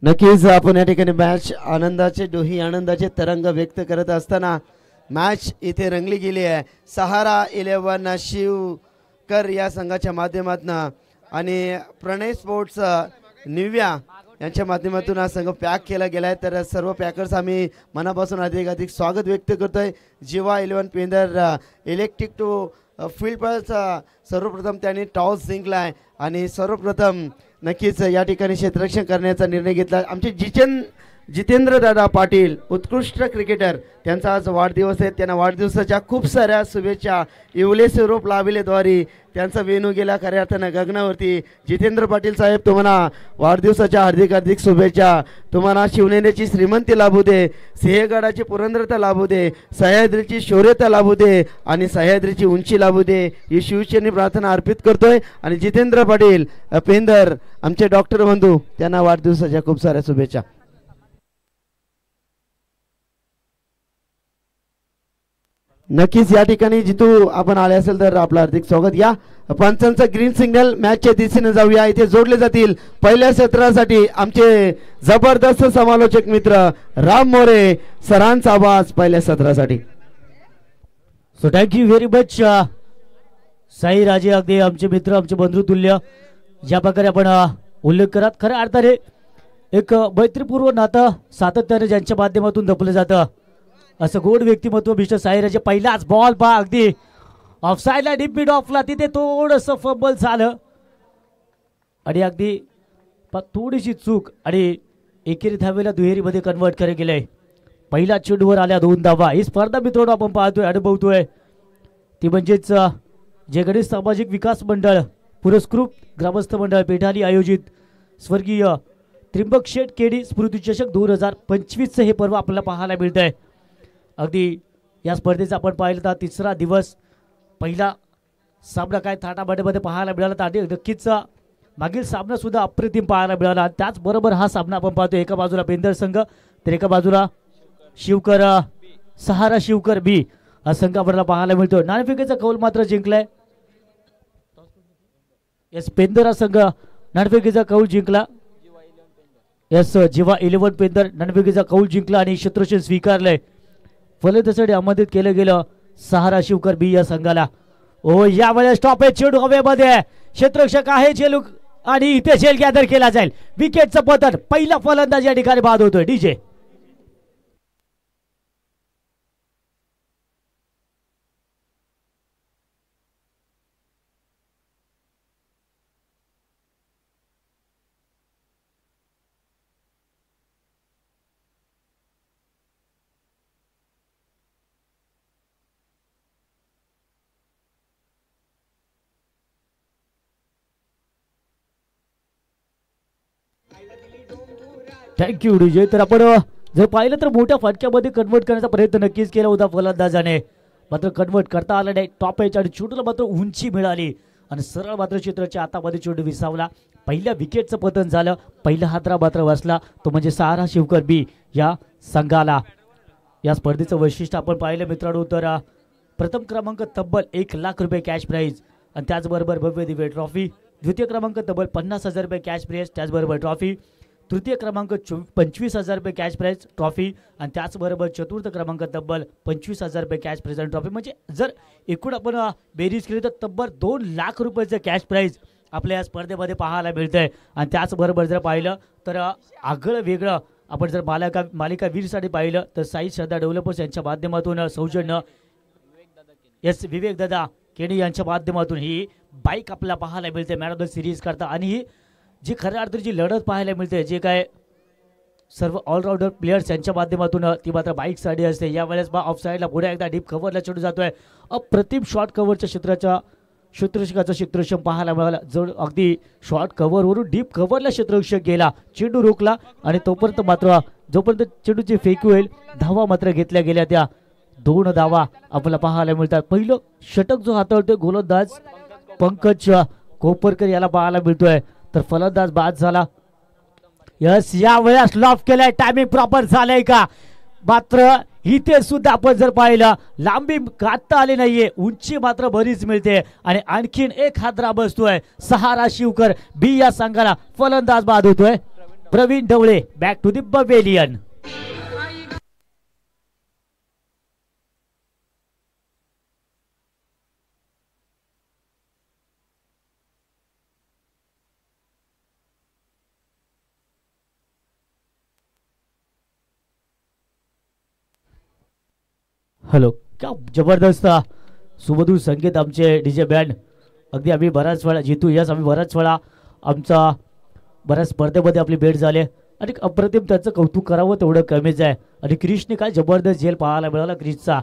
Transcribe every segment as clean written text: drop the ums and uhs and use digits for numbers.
नक्कीच आपण या ठिकाणी मॅच आनंदाचे डोही आनंदाचे तरंग व्यक्त करत असताना मॅच इथे रंगली गेली आहे। सहारा 11 शिवकर या संघाच्या माध्यमातून आणि प्रणय स्पोर्ट्स निव्या यांच्या माध्यमातून हा संघ पॅक केला गेला आहे। तर सर्व पॅकर्स आम्ही मनापासून अधिक स्वागत व्यक्त करतोय। जिवा 11 पेंदर इलेक्ट्रिक टू फील्ड पल्स सर्वप्रथम त्यांनी टॉस जिंकला आहे आणि सर्वप्रथम नक्कीच या ठिकाणी क्षेत्ररक्षण करण्याचा निर्णय घेतला। आमचे जितेंद्र दादा पाटील उत्कृष्ट क्रिकेटर त्यांचा आज वाढदिवस आहे। त्यांना वाढदिवसाच्या खूप साऱ्या शुभेच्छा। इवले स्वरूप लाभिलेद्वारे त्यांचा वेणू गेला खऱ्या अर्थानं गगनावरती। जितेंद्र पाटील साहेब तुम्हाला वाढदिवसाच्या हार्दिक शुभेच्छा। तुम्हाला शिवनेरीची श्रीमंती लाभू दे, सिंहगडाची पुरंदरता लाभू दे, सह्याद्रीची शौर्यता लाभू दे आणि सह्याद्रीची उंची लाभू दे ही शिवचरणी प्रार्थना अर्पित करतोय। आणि जितेंद्र पाटील पेंदर आमचे डॉक्टर बंधू त्यांना वाढदिवसाच्या खूप साऱ्या शुभेच्छा। नक्कीच या ठिकाणी जितू आपण आले असेल तर आपलं हार्दिक स्वागत। या पंचांचा ग्रीन सिग्नल मॅचच्या दिशेने जाऊया। इथे जोडले जातील पहिल्या सत्रासाठी आमचे जबरदस्त समालोचक मित्र राम मोरे सरांचा आवाज पहिल्या सत्रासाठी। So thank you very much Sai राजे, अगदी आमचे मित्र आमचे बंधुतुल्य ज्या प्रकारे आपण उल्लेख करत खऱ्या अर्थाने एक मैत्रीपूर्व नातं सातत्याने ज्यांच्या माध्यमातून जपलं जातं असं गोड व्यक्तिमत्व मिस्टर साईराजे। पहिलाच बॉल पहा अगदी ऑफसाईडला डीप मिड ऑफला तिथे थोडंसं फंबल झालं आणि अगदी थोडीशी चूक आणि एकेरी धावेला दुहेरीमध्ये कन्वर्ट करे गेले। पहिल्या चेंडूवर आल्या 2 धावा। ही स्पर्धा मित्रांनो आपण पाहतोय अनुभवतोय ती म्हणजेच जे गणेश सामाजिक विकास मंडळ पुरस्कृत ग्रामस्थ मंडळ पेठाली आयोजित स्वर्गीय त्रिंबक शेठ केडी स्मृती चषक 2025 हे पर्व आपल्याला पाहायला मिळत आहे। अगदी या स्पर्धेचा आपण पाहिलं तर तिसरा दिवस पहिला सामना काय थाटामाटामध्ये पाहायला मिळाला आणि नक्कीच मागील सामना सुद्धा अप्रतिम पाहायला मिळाला। त्याचबरोबर हा सामना आपण पाहतो एका बाजूला पेंदर संघ तर एका बाजूला शिवकर सहारा शिवकर बी हा संघ आपल्याला पाहायला मिळतो। नाणेफेकीचा कौल मात्र जिंकलाय। यस पेंदर हा संघ नाणेफेकीचा कौल जिंकला। यस जिवा 11 पेंदर नाणेफेकीचा कौल जिंकला आणि क्षेत्ररक्षण स्वीकारलंय। फलंदाजीसाठी आमंत्रित केलं गेलं सहारा शिवकर बी या संघाला। ओ यावेळेस टॉप आहे चेंडू हवेमध्ये क्षेत्ररक्षक आहे चेलू आणि इथे झेल गॅदर केला जाईल। विकेटचं पतन पहिला फलंदाज या ठिकाणी बाद होतोय डीजे। Thank you DJ. तर आपण जर पाहिलं तर मोठ्या फटक्यामध्ये कन्वर्ट करण्याचा प्रयत्न नक्कीच केला होता फलंदाजाने, मात्र कन्वर्ट करता आला नाही। टॉप एच आणि चेंडूला मात्र उंची मिळाली आणि सरळ मात्र क्षेत्राच्या हातामध्ये चेंडू विसावला। पहिल्या विकेटचं पतन झालं। पहिला हादरा मात्र बसला तो म्हणजे सहारा शिवकर बी या संघाला। या स्पर्धेचं वैशिष्ट्य आपण पाहिलं मित्रांनो तर प्रथम क्रमांक तब्बल 1 लाख रुपये कॅश प्राइज आणि त्याचबरोबर भव्य दिव्य ट्रॉफी। द्वितीय क्रमांक तब्बल 50,000 रुपये कॅश प्राइज त्याचबरोबर ट्रॉफी। तृतीय क्रमांक 25,000 रुपये कॅश प्राइज ट्रॉफी आणि त्याचबरोबर चतुर्थ क्रमांक तब्बल 25,000 रुपये कॅश प्राइज आणि ट्रॉफी। म्हणजे जर एकूण आपण बेरीज केली तर तब्बल 2 लाख रुपयाचं कॅश प्राइज आपल्या या स्पर्धेमध्ये पाहायला मिळतंय। आणि त्याचबरोबर जर पाहिलं तर आगळं वेगळं आपण जर मालिका वीरसाठी पाहिलं तर साई श्रद्धा डेव्हलपर्स यांच्या माध्यमातून सौजन्य एस विवेक दादा केणी यांच्या माध्यमातून ही बाईक आपल्याला पाहायला मिळते मॅन ऑफ द सिरीज करता। आणि ही जी खऱ्या अर्थाची लढत पाहायला मिळते जे काय सर्व ऑलराऊंडर प्लेयर्स यांच्या माध्यमातून ती मात्र बाईकसाठी असते। यावेळेस ऑफ साईडला पुढे एकदा डीप कव्हरला चेंडू जातोय। अप्रतिम शॉर्ट कव्हरच्या क्षेत्ररक्षकाचं क्षेत्ररक्षण पाहायला मिळालं। जर अगदी शॉर्ट कव्हरवरून डीप कव्हरला क्षेत्ररक्षक गेला, चेंडू रोखला आणि तोपर्यंत मात्र जोपर्यंत चेंडूची फेकी होईल धावा मात्र घेतल्या गेल्या त्या 2 धावा आपल्याला पाहायला मिळतात। पहिलं षटक जो हाताळतोय गोलंदाज पंकज कोपरकर याला पाहायला मिळतोय तर फलंदाज बाद झाला। यस या वेळेस लॉफ केलाय, टायमिंग प्रॉपर झालंय का? मात्र इथे सुद्धा आपण जर पाहिलं लांबी काढता आली नाहीये, उंची मात्र बरीच मिळते आणि आणखीन एक हादरा बसतोय सहारा शिवकर बी या संघाला। फलंदाज बाद होतोय Pravin Dhawale back to the pavilion. Hello, क्या जबरदस्त सुमधुर संगीत आमचे डीजे बँड. अगदी आम्ही बराच वेळा जितू यस आम्ही बराच वेळा आमचा बऱ्याच स्पर्धेमध्ये आपली भेट झाली आणि अप्रतिम त्यांचं कौतुक करावं तेवढं कमीच आहे. आणि क्रिशने काय जबरदस्त झेल पाहायला मिळाला क्रिशचा.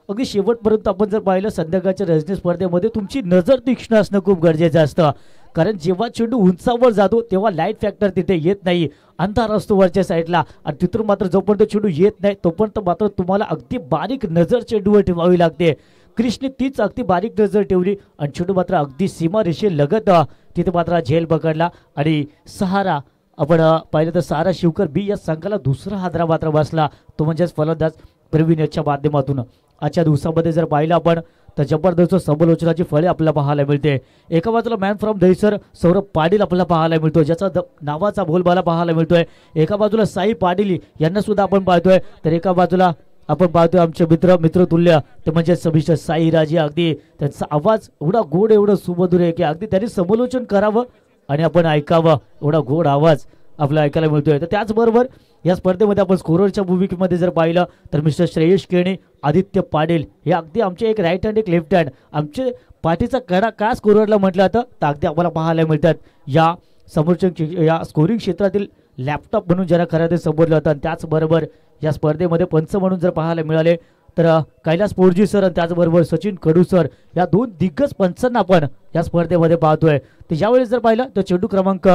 अगदी शेवटपर्यंत आपण जर पाहिलं संध्याकाळच्या रजनी स्पर्धेमध्ये तुमची नजर तीक्ष्ण असणं खूप गरजेचं असतं. कारण जेव्हा चेंडू उंचावर जातो तेव्हा लाईट फॅक्टर तिथे येत नाही, अंधार असतो वरच्या साईडला. आणि तिथून मात्र जोपर्यंत चेंडू येत नाही तोपर्यंत मात्र तुम्हाला अगदी बारीक नजर चेंडूवर ठेवावी लागते. क्रिशने तीच अगदी बारीक नजर ठेवली आणि चेंडू मात्र अगदी सीमारेषेलगत तिथे मात्र झेल पकडला. आणि सहारा आपण पाहिलं तर सहारा शिवकर बी या संघाला दुसरा हादरा मात्र बसला, तो म्हणजेच फलंदाज प्रवीण याच्या माध्यमातून. आजच्या दिवसामध्ये जर पाहिलं आपण तर जबरदस्त समालोचनाची फळे आपल्याला पाहायला मिळते. एका बाजूला मॅन फ्रॉम दहिसर सौरभ पाटील आपल्याला पाहायला मिळतो, ज्याचा नावाचा बोलबाला पाहायला मिळतोय. एका बाजूला साई पाटील यांना सुद्धा आपण पाहतोय. तर एका बाजूला आपण पाहतोय आमचे मित्रतुल्य ते म्हणजे समिष्ट साई राजे. अगदी त्यांचा आवाज एवढा गोड एवढं सुमधुर आहे की अगदी त्यांनी समालोचन करावं आणि आपण ऐकावं एवढा गोड आवाज आपल्याला ऐकायला मिळतोय. तर त्याचबरोबर या स्पर्धेमध्ये आपण स्कोररच्या भूमिकेमध्ये जर पाहिलं तर मिस्टर श्रेयश केणे, आदित्य पाटील हे अगदी आमचे एक राईट हँड एक लेफ्ट हँड आमचे पाठीचा कडा का स्कोररला म्हटलं जातं तर अगदी आम्हाला पाहायला मिळतात. या समोरच्या या स्कोरिंग क्षेत्रातील लॅपटॉप म्हणून ज्याला खरं ते संबोधलं जातं. आणि त्याचबरोबर या स्पर्धेमध्ये पंच म्हणून जर पाहायला मिळाले तर कैलास पोरजी सर आणि त्याचबरोबर सचिन कडू सर या दोन दिग्गज पंचांना आपण या स्पर्धेमध्ये पाहतोय. तर यावेळेस जर पाहिलं तर चेंडू क्रमांक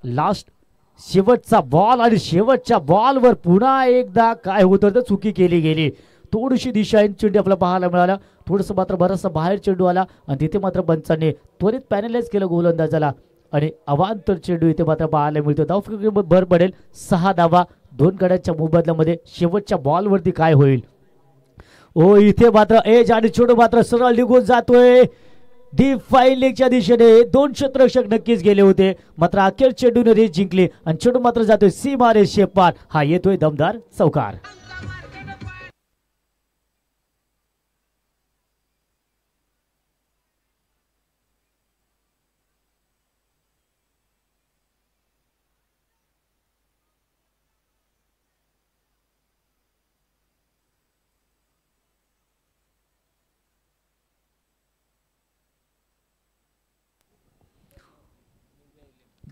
लास्ट शेवटचा बॉल आणि शेवटच्या बॉलवर पुन्हा एकदा काय होतं तर चुकी केली गेली. थोडीशी दिशा चेंडू आपल्याला पाहायला मिळाला, थोडंसं मात्र बराचसा बाहेर चेंडू आला आणि तिथे मात्र पंचांनी त्वरित पॅनलाइज केलं गोलंदाजाला आणि अवांतर चेंडू इथे मात्र पाहायला मिळतो. धाव भर पडेल 6 धावा 2 गड्यांच्या मोबदल्यामध्ये. शेवटच्या बॉलवरती काय होईल. ओ इथे मात्र एज आणि चेंडू मात्र सरळ निघून जातोय डीप फाईन लेगच्या दिशेने. 2 क्षेत्ररक्षक नक्कीच गेले होते मात्र अखेर चेंडूने रेस जिंकली आणि चेंडू मात्र जातोय सीमारेषे पार. हा येतोय दमदार चौकार.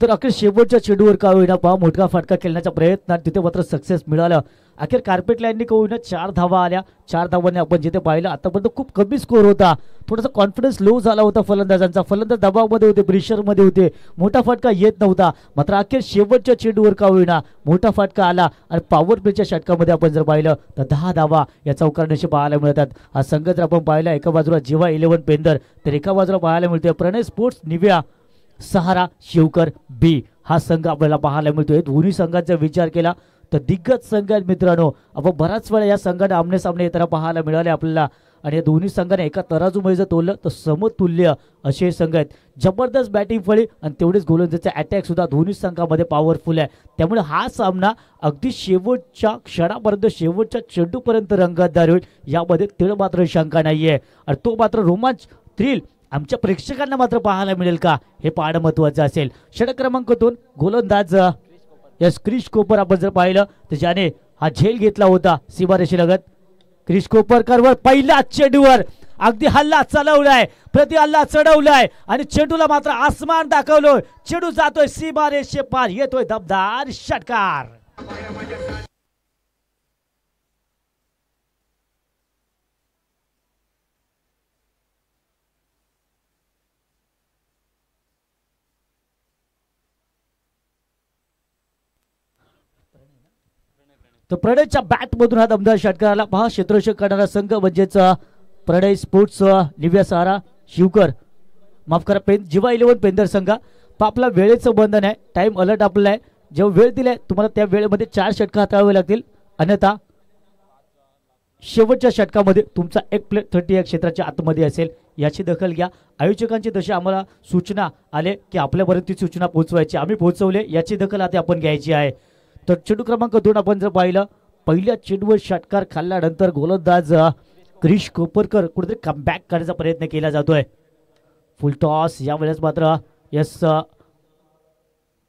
तर अखेर शेवटच्या चेंडूवर का होईना पहा मोठा फटका खेळण्याचा प्रयत्न तिथे मात्र सक्सेस मिळाला. अखेर कार्पेट लाईनने का होईना 4 धावा आल्या. 4 धावांनी आपण जिथे पाहिलं आतापर्यंत खूप कमी स्कोर होता. थोडासा कॉन्फिडन्स लो झाला होता फलंदाजांचा. फलंदाज दबावामध्ये होते, प्रेशरमध्ये होते, मोठा फटका येत नव्हता. मात्र अखेर शेवटच्या चेंडूवर का होईना मोठा फटका आला आणि पॉवर प्लेच्या षटकामध्ये आपण जर पाहिलं तर 10 धावा या चौकारण्याशी पाहायला मिळतात. हा संघ जर आपण पाहिला एका बाजूला जेव्हा 11 पेंदर तर एका बाजूला पाहायला मिळतोय प्रणय स्पोर्ट्स निव्या सहारा शिवकर बी. हा संघ आपल्याला पाहायला मिळतोय. दोन्ही संघांचा विचार केला तर दिग्गज संघ आहेत मित्रांनो. आपण बराच वेळा या संघाने आमने सामने येताना पाहायला मिळाले आपल्याला आणि या दोन्ही संघाने एका तराजूमध्ये जर तोललं तर समतुल्य असे संघ आहेत. जबरदस्त बॅटिंग फळी आणि तेवढेच गोलंदाजीचा अटॅक सुद्धा दोन्ही संघामध्ये पॉवरफुल आहे. त्यामुळे हा सामना अगदी शेवटच्या क्षणापर्यंत शेवटच्या चेंडूपर्यंत रंगतदार होईल यामध्ये तीळ मात्र शंका नाहीये. आणि तो मात्र रोमांच थ्रिल आमच्या प्रेक्षकांना मात्र पाहायला मिळेल का हे पाहणं महत्वाचं असेल. षटक क्रमांक 2 गोलंदाज यस क्रिश कोपर आपण जर पाहिलं तर ज्याने हा झेल घेतला होता सीमारेषेलगत. क्रिश कोपरकरवर पहिल्या चेंडूवर अगदी हल्ला चढवलाय, प्रति हल्ला चढवलाय आणि चेंडूला मात्र आसमान दाखवलोय. चेंडू जातोय सीमारेषे पार. येतोय दमदार षटकार. तर प्रणयच्या बॅट मधून हा दमदार षटकार आला. पहा क्षेत्ररक्षक करणारा संघ म्हणजेच प्रणय स्पोर्ट्स निव्या सहारा शिवकर माफ करा जेव्हा 11 पेंदर संघ. आपला वेळेचं बंधन आहे, टाइम अलर्ट आपला आहे. जेव्हा वेळ दिलाय तुम्हाला त्या वेळेमध्ये 4 षटक हाताळावे लागतील अन्यथा शेवटच्या षटकामध्ये तुमचा एक प्लेट 30 या क्षेत्राच्या आतमध्ये असेल याची दखल घ्या. आयोजकांची तशी आम्हाला सूचना आले की आपल्यापर्यंत ती सूचना पोहोचवायची, आम्ही पोहोचवले, याची दखल आता आपण घ्यायची आहे. तर चेंडू क्रमांक 2 आपण जर पाहिलं, पहिल्या चेंडूवर षटकार खाल्ल्यानंतर गोलंदाज क्रिश कोपरकर कुठेतरी कमबॅक करण्याचा प्रयत्न केला जातोय. फुल टॉस यावेळेस मात्र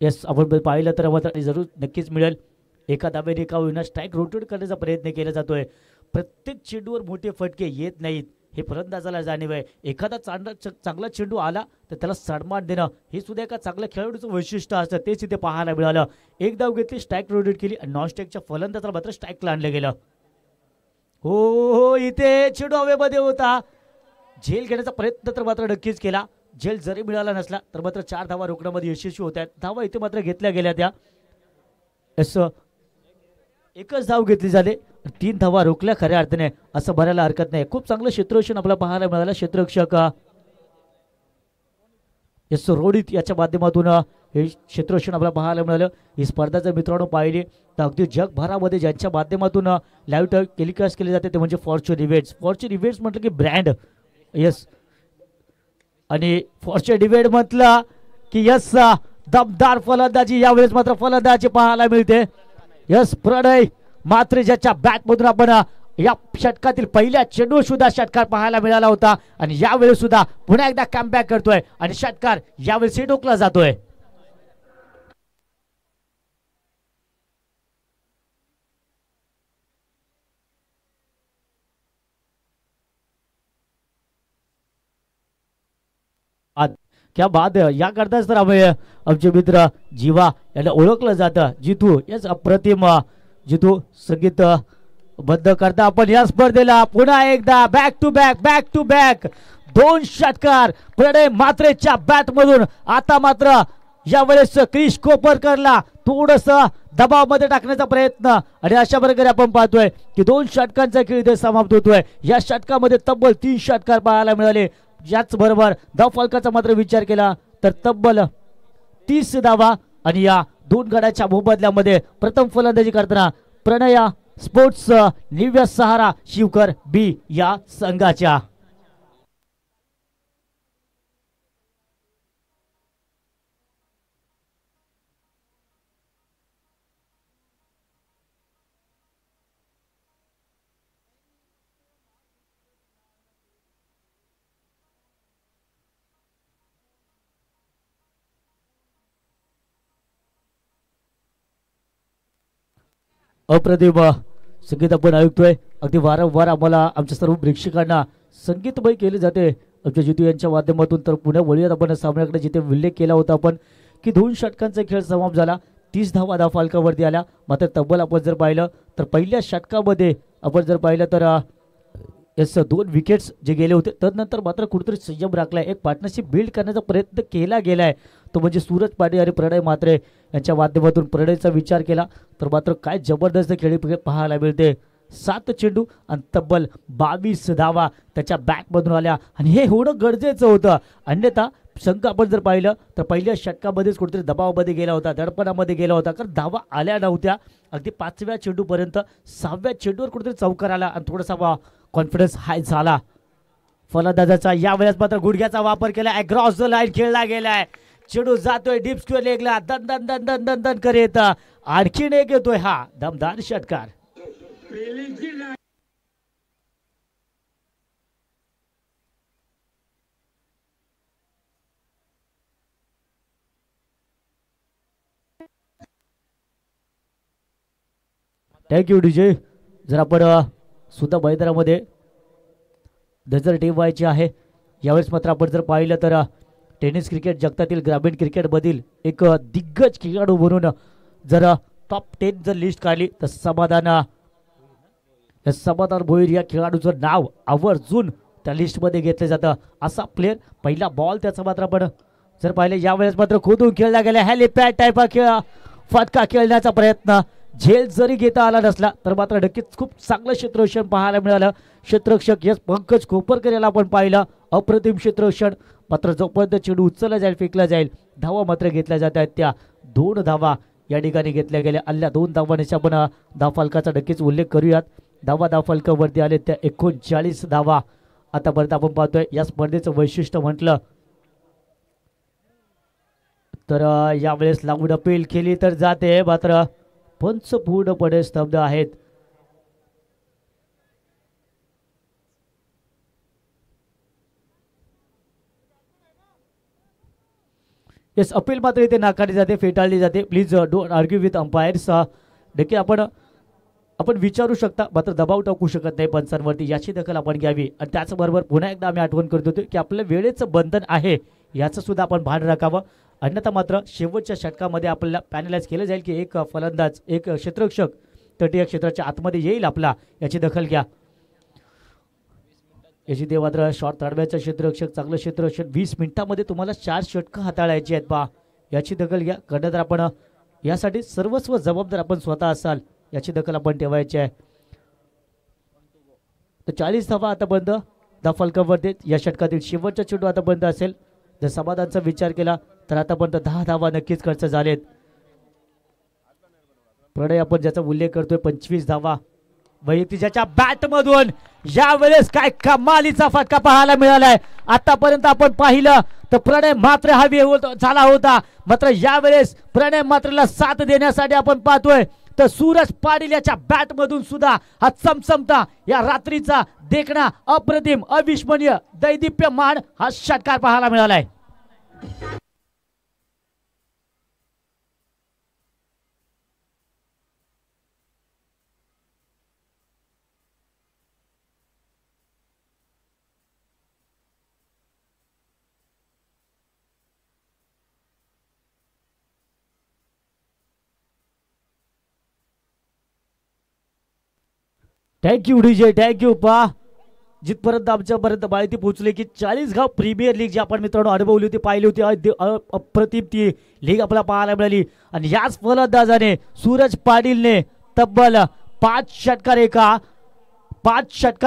यस आपण पाहिलं तर मात्र जरूर नक्कीच मिळेल. एका धाब्याने एका होईना स्ट्राईक रोटेट करण्याचा प्रयत्न केला जातोय. प्रत्येक चेंडूवर मोठे फटके येत नाहीत हे फलंदाजाला जाणीव आहे. एखादा चांगला चेंडू आला तर त्याला सन्मान देणं हे सुद्धा एका चांगल्या खेळाडूचं वैशिष्ट्य असतं. तेच इथे पाहायला मिळालं. एक धाव घेतली, स्ट्राईक रोटेट केली आणि नॉन स्ट्राईकच्या फलंदाजाला मात्र स्ट्राईकला आणलं गेलं. हो इथे चेंडू हवेमध्ये होता. झेल घेण्याचा प्रयत्न तर मात्र नक्कीच केला. झेल जरी मिळाला नसला तर मात्र 4 धावा रोखण्यामध्ये यशस्वी होत आहेत. धावा इथे मात्र घेतल्या गेल्या त्या. एकच धाव घेतली झाली, 3 धावा रोखल्या खऱ्या अर्थाने असं भरायला हरकत नाही. खूप चांगलं क्षेत्ररक्षण आपल्याला पाहायला मिळालं. क्षेत्ररक्षक रोडित याच्या माध्यमातून हे क्षेत्ररक्षण आपल्याला पाहायला मिळालं. ही स्पर्धा जर मित्रांनो पाहिली तर अगदी जगभरामध्ये ज्यांच्या माध्यमातून लाईव्ह टेलिकास्ट केले जाते ते म्हणजे फॉर्च्यून इव्हेंट्स. फॉर्च्यून इव्हेंट्स म्हटलं की ब्रँड आणि फॉर्च्यून इव्हेंट म्हटलं की दमदार फलंदाजी यावेळेस मात्र फलंदाजी पाहायला मिळते. प्रणय मात्र ज्याच्या बॅटमधून आपण या षटकातील पहिल्या चेंडू सुद्धा षटकार पाहायला मिळाला होता आणि यावेळेस सुद्धा पुन्हा एकदा कमबॅक करतोय आणि षटकार यावेळेस डोकला जातोय. क्या बात है. याकरताच तर आमचे मित्र जीवा यांना ओळखलं जातं. जितू याच अप्रतिम जितू संगीत बद्ध करता आपण या स्पर्धेला पुन्हा एकदा बॅक टू बॅक 2 षटकार प्रणय मात्रेच्या बॅट मधून. आता मात्र यावेळेस क्रिश कोपरकरला थोडस दबावामध्ये टाकण्याचा प्रयत्न आणि अशा प्रकारे आपण पाहतोय की 2 षटकांचा खेळ इथे समाप्त होतोय. या षटकामध्ये तब्बल 3 षटकार पाहायला मिळाले. याच बरोबर धाव फलकाचा मात्र विचार केला तर तब्बल 30 धावा आणि या 2 गड्याच्या मोबदल्यामध्ये प्रथम फलंदाजी करताना प्रणया स्पोर्ट्स निव्या सहारा शिवकर बी या संघाच्या. अप्रतिम संगीत आपण ऐकतोय. अगदी वारंवार आम्हाला आमच्या सर्व प्रेक्षकांना संगीतमय केले जाते आमच्या जितू यांच्या माध्यमातून. तर पुन्हा वळूयात आपण सामन्याकडे जिथे उल्लेख केला होता आपण की 2 षटकांचा खेळ समाप्त झाला. 30 धावा धाव फलकावरती आल्या. मात्र तब्बल आपण जर पाहिलं तर पहिल्या षटकामध्ये आपण जर पाहिलं तर 2 विकेट्स जे गेले होते. तदनंतर मात्र कुठेतरी संयम राखलाय. एक पार्टनरशिप बिल्ड करण्याचा प्रयत्न केला गेलाय तो म्हणजे सूरज पाटील आणि प्रणय मात्रे यांच्या माध्यमातून. प्रणयचा विचार केला तर मात्र काय जबरदस्त खेळी पाहायला मिळते. 7 चेंडू आणि तब्बल 22 धावा त्याच्या बॅटमधून आल्या आणि हे होणं गरजेचं होतं. अन्यथा संघ आपण जर पाहिलं तर पहिल्या षटकामध्येच कुठेतरी दबावामध्ये गेला होता, दडपणामध्ये गेला होता, कारण धावा आल्या नव्हत्या. अगदी 5व्या चेंडूपर्यंत 6व्या चेंडूवर कुठेतरी चौकार आला आणि थोडासा कॉन्फिडन्स हाय झाला फलंदाजाचा. यावेळेस मात्र गुडघ्याचा वापर केला. अक्रॉस द लाईन खेळला गेलाय. चेंडू जातोय डीप स्क्वेअर लेगला. दन दन दन दन दन दन करीत आणखीन एक येतोय हा दमदार षटकार. Thank you DJ. जर आपण सुद्धा मैदानामध्ये नजर ठेवायची आहे. यावेळेस मात्र आपण जर पाहिलं तर टेनिस क्रिकेट जगतातील ग्रामीण क्रिकेटमधील एक दिग्गज खेळाडू म्हणून जर टॉप 10 जर लिस्ट काढली तर समाधान भोईर या खेळाडूचं नाव आवर्जून त्या लिस्टमध्ये घेतलं जातं. असा प्लेअर पहिला बॉल त्याचा मात्र आपण जर पाहिलं यावेळेस मात्र खोदून खेळला गेला. हेलिपॅड टाईप फटका खेळण्याचा प्रयत्न. झेल जरी घेता आला नसला तर मात्र नक्कीच खूप चांगलं क्षेत्ररक्षण पाहायला मिळालं. क्षेत्ररक्षक पंकज कोपरकर याला आपण पाहिलं. अप्रतिम क्षेत्ररक्षण. मात्र जोपर्यंत चेंडू उचलला जाईल, फेकला जाईल, धावा मात्र घेतल्या जात आहेत. त्या 2 धावा या ठिकाणी घेतल्या गेल्या. आल्या 2 धावांचा आपण धाव फलकाचा नक्कीच उल्लेख करूयात. धावा धाव फलकावरती आले त्या 39 धावा आतापर्यंत आपण पाहतोय या स्पर्धेचं वैशिष्ट्य म्हटलं तर यावेळेस लागून अपील केली तर जाते, मात्र पंच पूर्णपणे स्तब्ध आहेत. येस, अपील मात्र इथे नाकारली जाते, फेटाळली जाते. Please don't argue with umpires. नक्की आपण विचारू शकता, मात्र दबाव टाकू शकत नाही पंचांवरती, याची दखल आपण घ्यावी. आणि त्याचबरोबर पुन्हा एकदा आम्ही आठवण करत होतो की आपलं वेळेचं बंधन आहे, याचं सुद्धा आपण भान राखावं. अन्यथा मात्र शेवटच्या षटकामध्ये आपल्याला पॅनलाइज केलं जाईल की एक फलंदाज, एक क्षेत्ररक्षक तटीय क्षेत्राच्या आतमध्ये येईल आपला, याची दखल घ्या. याची ते मात्र शॉर्ट तडव्याचं क्षेत्ररक्षक, चांगलं क्षेत्ररक्षक, 20 मिनिटांमध्ये तुम्हाला 4 षटकं हाताळायची आहेत पहा, याची दखल घ्या. खरं आपण यासाठी सर्वस्व जबाबदार आपण स्वतः असाल, याची दखल आपण ठेवायची आहे. तर 40 धावा आतापर्यंत फलकावरती या षटकातील शेवटचा चेंडू आतापर्यंत असेल. जर समाधानचा विचार केला तर आतापर्यंत 10 धावा नक्कीच खर्च झालेत. प्रणय आपण ज्याचा उल्लेख करतोय 25 धावा वैयक्तिक ज्याच्या बॅटमधून यावेळेस काय कमालीचा फटका पाहायला मिळालाय. आतापर्यंत आपण पाहिलं तर प्रणय मात्र हवी झाला होता, मात्र यावेळेस प्रणय मात्रला साथ देण्यासाठी आपण पाहतोय तर सूरज पाटील याच्या बॅटमधून सुद्धा हा चमचमता या रात्रीचा देखणा अप्रतिम, अविस्मरणीय, दैदिप्यमान हा षटकार पाहायला मिळालाय. Thank you DJ, thank you. पहा जिथपर्यंत आमच्यापर्यंत माहिती पोहोचली की 40 प्रीमियर लीग जी आपण मित्रांनो अनुभवली होती, पाहिली होती, अप्रतिम ती लीग आपल्याला पाहायला मिळाली. आणि याच फलंदाजाने सूरज पाटीलने तब्बल 5 षटकार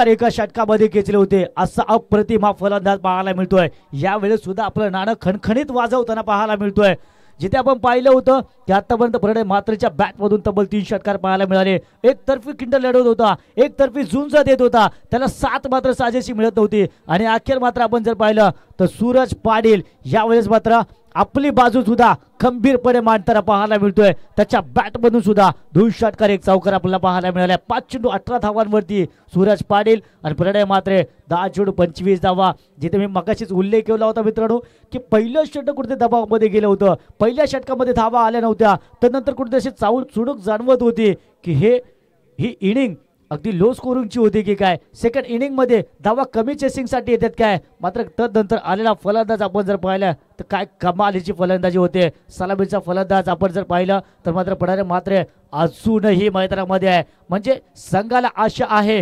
एका षटकामध्ये खेचले होते. असा अप्रतिम हा फलंदाज पाहायला मिळतोय. यावेळेस सुद्धा आपलं नाणं खणखणीत वाजवताना पाहायला मिळतोय. जिथे आपण पाहिलं होतं की आतापर्यंत प्रणय मात्रच्या बॅटमधून तब्बल 3 षटकार पाहायला मिळाले. एकतर्फी खिंड लढवत होता, एकतर्फी झुंज देत होता, त्याला 7 मात्र साजेशी मिळत नव्हती. आणि अखेर मात्र आपण जर पाहिलं तर सूरज पाटील यावेळेस मात्र आपली बाजू सुद्धा खंबीरपणे मांडताना पाहायला मिळतोय. त्याच्या बॅटमधून सुद्धा 2 षटकार एक चौकार आपल्याला पाहायला मिळाल्या. 5 चेंडू 18 धावांवरती सूरज पाटील आणि प्रणय मात्रे 10 चेंडू 25 धावा. जिथे मी मगाशीच उल्लेख केला होता मित्रांनो की पहिलं षटक कुठे दबावामध्ये गेलं होतं, पहिल्या षटकामध्ये धावा आल्या नव्हत्या, त्यानंतर कुठे अशी चावल चुडूक जाणवत होती की ही इनिंग अगदी लो स्कोरिंगची होती की काय, सेकंड इनिंग मध्ये धावा कमी चेसिंगसाठी येतात काय. मात्र तदनंतर आलेला फलंदाज आपण जर पाहिला तर काय कमालीची फलंदाजी होते. सलामीचा फलंदाज आपण जर पाहिलं तर मात्र पडारे मात्र अजूनही मैदानामध्ये आहे. म्हणजे संघाला आशा आहे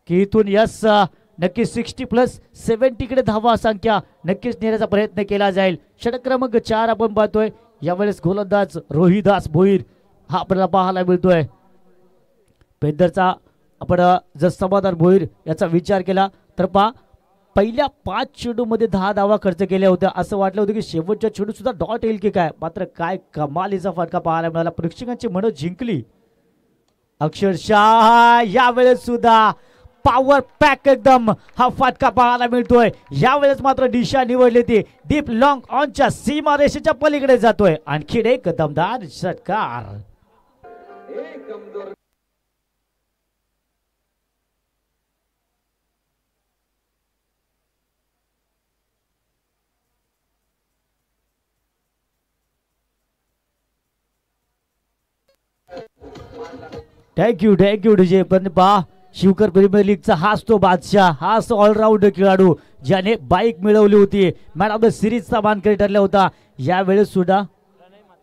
की इथून यस नक्की 60+70 कडे धावा संख्या नक्कीच नेण्याचा प्रयत्न केला जाईल. षटक क्रमांक 4 आपण पाहतोय. यावेळेस गोलंदाज रोहिदास भोईर हा आपल्याला पाहायला मिळतोय. पेंदरचा आपण जर समाधान भोईर याचा विचार केला तर पहा पहिल्या 5 चेंडूमध्ये 10 धावा खर्च केल्या होत्या. असं वाटलं होतं की शेवटच्या चेंडू सुद्धा डॉट येईल की काय, मात्र काय कमालीचा फटका पाहायला मिळाला. प्रेक्षकांची मनं जिंकली अक्षरशः. यावेळेस सुद्धा पॉवर पॅक एकदम हा फटका पाहायला मिळतोय. यावेळेस मात्र दिशा निवडली ती डीप लॉंग ऑनच्या सीमारेषेच्या पलीकडे जातोय. आणखी एक दमदार षटकार. Thank you DJ. पण पहा शिवकर प्रीमियर लीगचा हाच तो बादशाह, हाच तो ऑलराऊंडर खेळाडू ज्याने बाईक मिळवली होती, मॅन ऑफ द सिरीजचा मानकरी ठरला होता. यावेळेस सुद्धा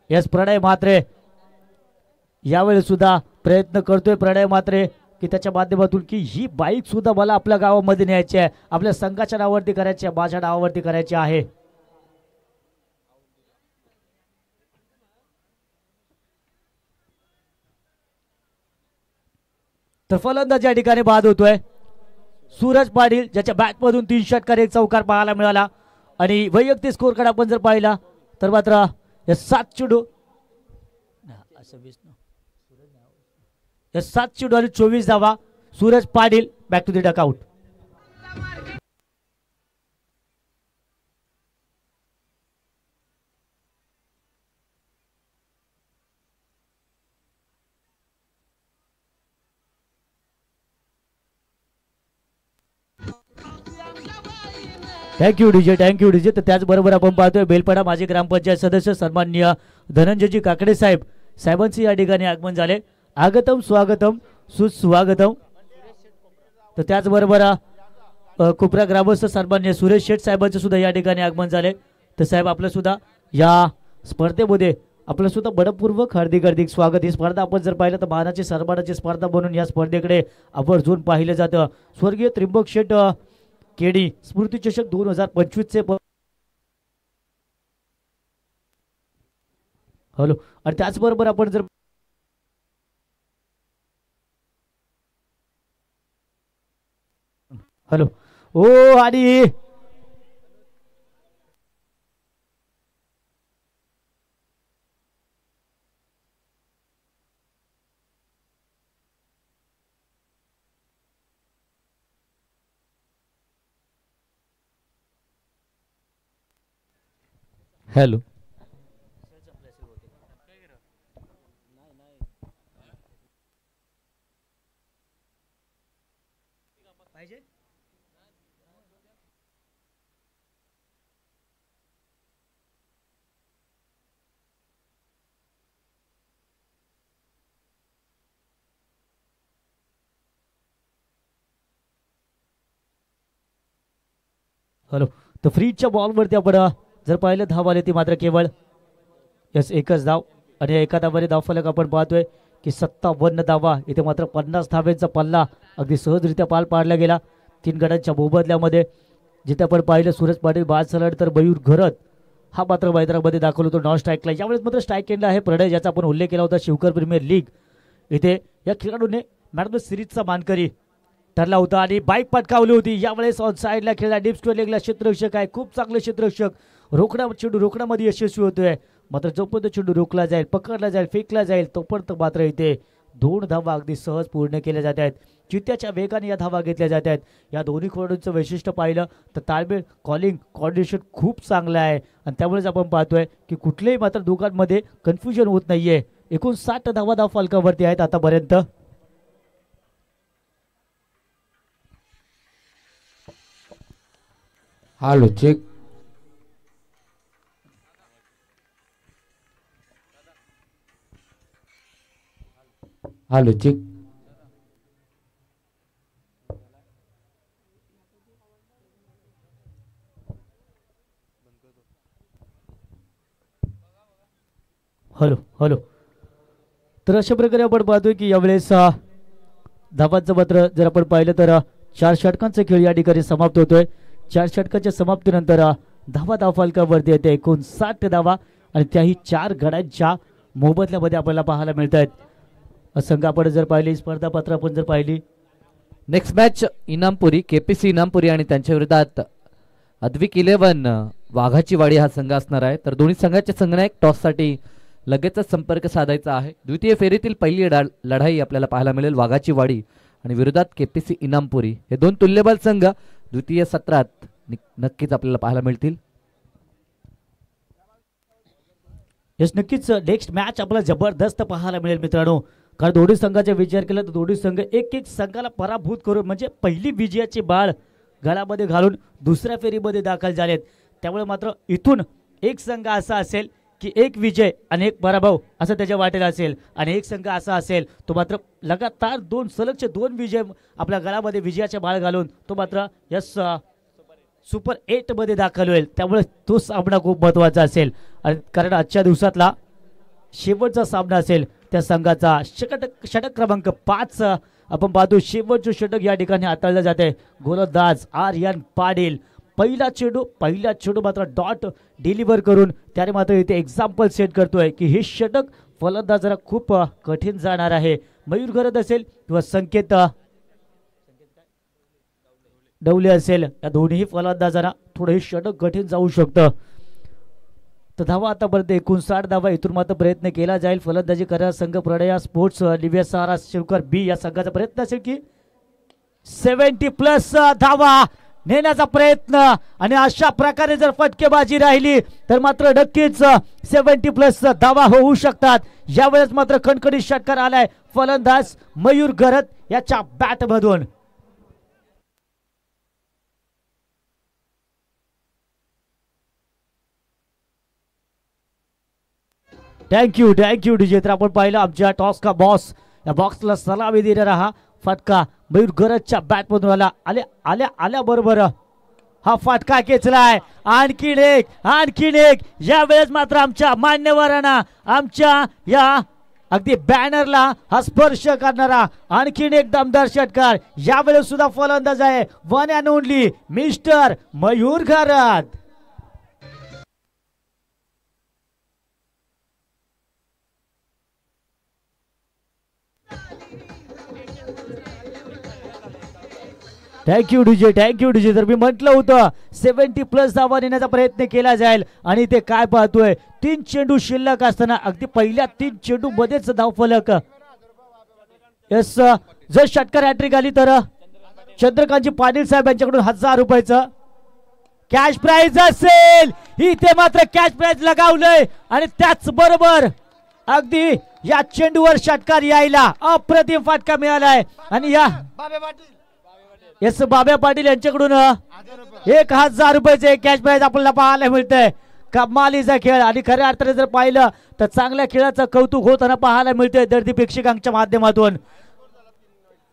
यस प्रणय मात्रे यावेळेस सुद्धा प्रयत्न करतोय प्रणय मात्रे की त्याच्या माध्यमातून की ही बाईक सुद्धा मला आपल्या गावामध्ये न्यायची आहे, आपल्या संघाच्या नावावरती करायची आहे, माझ्या नावावरती करायची आहे. तर फलंदाज या ठिकाणी बाद होतोय. सूरज पाटील ज्याच्या बॅटमधून 3 षटकार एक चौकार पाहायला मिळाला. आणि वैयक्तिक स्कोर कार्ड आपण जर पाहिला तर मात्र 7 चेंडू 7 चेंडू आणि 24 धावा. Suraj Patil back to the dugout. Thank you DJ. तर त्याचबरोबर आपण पाहतोय बेलपाडा माजी ग्रामपंचायत सदस्य सन्माननीय धनंजयजी काकडे साहेबांचे या ठिकाणी आगमन झाले. आगतम स्वागतम सुस्वागतम. तर त्याचबरोबर कोपरा ग्रामस्थ सन्माननीय सुरेश शेठ साहेबांचे सुद्धा या ठिकाणी आगमन झाले. तर साहेब आपलं सुद्धा या स्पर्धेमध्ये आपलं सुद्धा बडपूर्वक हार्दिक स्वागत. ही स्पर्धा आपण जर पाहिलं तर मानाची सन्मानाची स्पर्धा म्हणून या स्पर्धेकडे आवर्जून पाहिलं जातं. स्वर्गीय त्रिंबक शेठ केडी स्मृती चषक 2025चे हॅलो. आणि त्याचबरोबर आपण जर हॅलो ओ आणि हॅलो. हॅलो. तर फ्रीजच्या बॉलवरती आपण जर पाहिलं धाव आले ती मात्र केवळ एकच धाव. आणि एका धावाने धावफलक आपण पाहतोय की 57 धावा. इथे मात्र 50 धाव्यांचा पल्ला अगदी सहजरित्या पार पाडला गेला 3 गटांच्या मोबदल्यामध्ये. जिथे आपण पाहिलं सूरज पाटील बाद सलाड तर मयूर घरत हा मात्र मैदानामध्ये दाखवला होतो नॉन स्ट्राईकला. यावेळेस मात्र स्ट्राईक एंडला आहे प्रणय ज्याचा आपण उल्लेख केला होता शिवकर प्रीमियर लीग. इथे या खेळाडूने मॅन ऑफ द सिरीजचा मानकरी ठरला होता आणि बाईक पटकावली होती. यावेळेस ऑन साईडला खेळला डीप स्क्वेअर लेगला क्षेत्ररक्षक आहे खूप चांगले क्षेत्ररक्षक. चेंडू रोखण्यामध्ये यशस्वी होतोय. मात्र जोपर्यंत चेंडू रोखला जाईल पकडला जाईल फेकला जाईल तोपर्यंत मात्र इथे 2 धावा अगदी सहज पूर्ण केल्या जात आहेत. चित्त्याच्या वेगाने या धावा घेतल्या जात आहेत. या दोन्ही खेळाडूंचं वैशिष्ट्य पाहिलं तर ताळमेळ कॉलिंग कॉर्डिनेशन खूप चांगलं आहे आणि त्यामुळेच आपण पाहतोय की कुठलेही मात्र दोघांमध्ये कन्फ्युजन होत नाहीये. एकूण 60 धावा धाव फलकावरती आहेत आतापर्यंत. Hello check. Hello check. Hello hello. तर अशा प्रकारे आपण पाहतोय की यावेळेस धावांचं मात्र जर आपण पाहिलं तर 4 षटकांचा खेळ या ठिकाणी समाप्त होतोय. 4 षटकांच्या समाप्तीनंतर धावा धाव फलकावरती येते एकूण 60 धावा आणि त्याही 4 गड्यांच्या मोबदल्यामध्ये आपल्याला पाहायला मिळत आहेत. संघ आपण जर पाहिली स्पर्धा पात्र आपण जर पाहिली नेक्स्ट मॅच इनामपुरी केपीसी इनामपुरी आणि त्यांच्या विरोधात अद्विक 11 वाघाची वाडी हा संघ असणार आहे. तर दोन्ही संघाचे संघनायक टॉससाठी लगेचच संपर्क साधायचा आहे. द्वितीय फेरीतील पहिली लढाई आपल्याला पाहायला मिळेल वाघाची वाडी आणि विरोधात केपीसी इनामपुरी. हे 2 तुल्यबल संघ द्वितीय सत्रात नक्कीच आपल्याला पाहायला मिळतील. यस नक्कीच नेक्स्ट मॅच आपल्याला जबरदस्त पाहायला मिळेल मित्रांनो. कारण दोन्ही संघाचा विचार केला तर दोन्ही संघ एक संघाला पराभूत करून म्हणजे पहिली विजयाची बाळ गळामध्ये घालून दुसऱ्या फेरीमध्ये दाखल झालेत. त्यामुळे मात्र इथून एक संघ असा असेल की 1 विजय आणि 1 पराभव असं त्याच्या वाटेला असेल आणि एक संघ असा असेल तो मात्र लगातार 2 सलगचे 2 विजय आपल्या गळामध्ये विजयाचे बाळ घालून तो मात्र यस सुपर 8 मध्ये दाखल होईल. त्यामुळे तो सामना खूप महत्त्वाचा असेल आणि कारण आजच्या दिवसातला शेवटचा सामना असेल त्या संघाचा षटक क्रमांक 5 आपण पाहतो शेवटचे षटक या ठिकाणी हाताळलं जाते. गोलंदाज आर्यन पाटील पहिला चेंडू मात्र डॉट डिलिव्हर करून त्याने मात्र इथे एक्झाम्पल सेट करतोय की हे षटक फलंदाजाला खूप कठीण जाणार आहे. मयूर घरत असेल किंवा संकेत डवले असेल या दोन्ही फलंदाजांना थोडं हे षटक कठीण जाऊ शकतं. तर धावा आतापर्यंत 59 धावा. इथून मात्र प्रयत्न केला जाईल फलंदाजी करा संघ प्रणया स्पोर्ट्स दिव्या सहारा शिवकर बी या संघाचा प्रयत्न असेल की 70+ धावा नेण्याचा प्रयत्न आणि अशा प्रकारे जर फटकेबाजी राहिली तर मात्र नक्कीच 70+ धावा होऊ शकतात. यावेळेस मात्र कणकणी षटकार आलाय फलंदाज मयूर घरत याच्या बॅट मधून. Thank you DJ. तर आपण पाहिलं आमच्या टॉस का बॉस या बॉक्सला सलामी देणारा हा फटका मयूर गरजच्या बॅटमधून आल्या बरोबर हा फटका खेचलाय. आणखीन एक यावेळेस मात्र आमच्या मान्यवरांना आमच्या या अगदी बॅनरला हा स्पर्श करणारा आणखीन एक दमदार षटकार. यावेळेस सुद्धा फलंदाज आहे one and only mister Mayur Gharat. Thank you DJ. तर मी म्हटलं होतं 70+ धावा नेण्याचा प्रयत्न केला जाईल आणि ते काय पाहतोय 3 चेंडू शिल्लक असताना अगदी पहिल्या 3 चेंडू मध्येच धावफलक. यस, जर षटकार हॅट्रिक आली तर चंद्रकांतजी पाटील साहेब यांच्याकडून 1000 रुपयाचं कॅश प्राइज असेल. इथे मात्र कॅश प्राइज लगावलंय आणि त्याच बरोबर अगदी या चेंडूवर षटकार यायला अप्रतिम फटका मिळालाय आणि या एस बाब्या पाटील यांच्याकडून 1000 रुपयाचे कॅश प्राइज आपल्याला पाहायला मिळतंय. कमालीचा खेळ आणि खऱ्या अर्थाने जर पाहिलं तर चांगल्या खेळाचं कौतुक होताना पाहायला मिळतंय दर्दी प्रेक्षकांच्या माध्यमातून.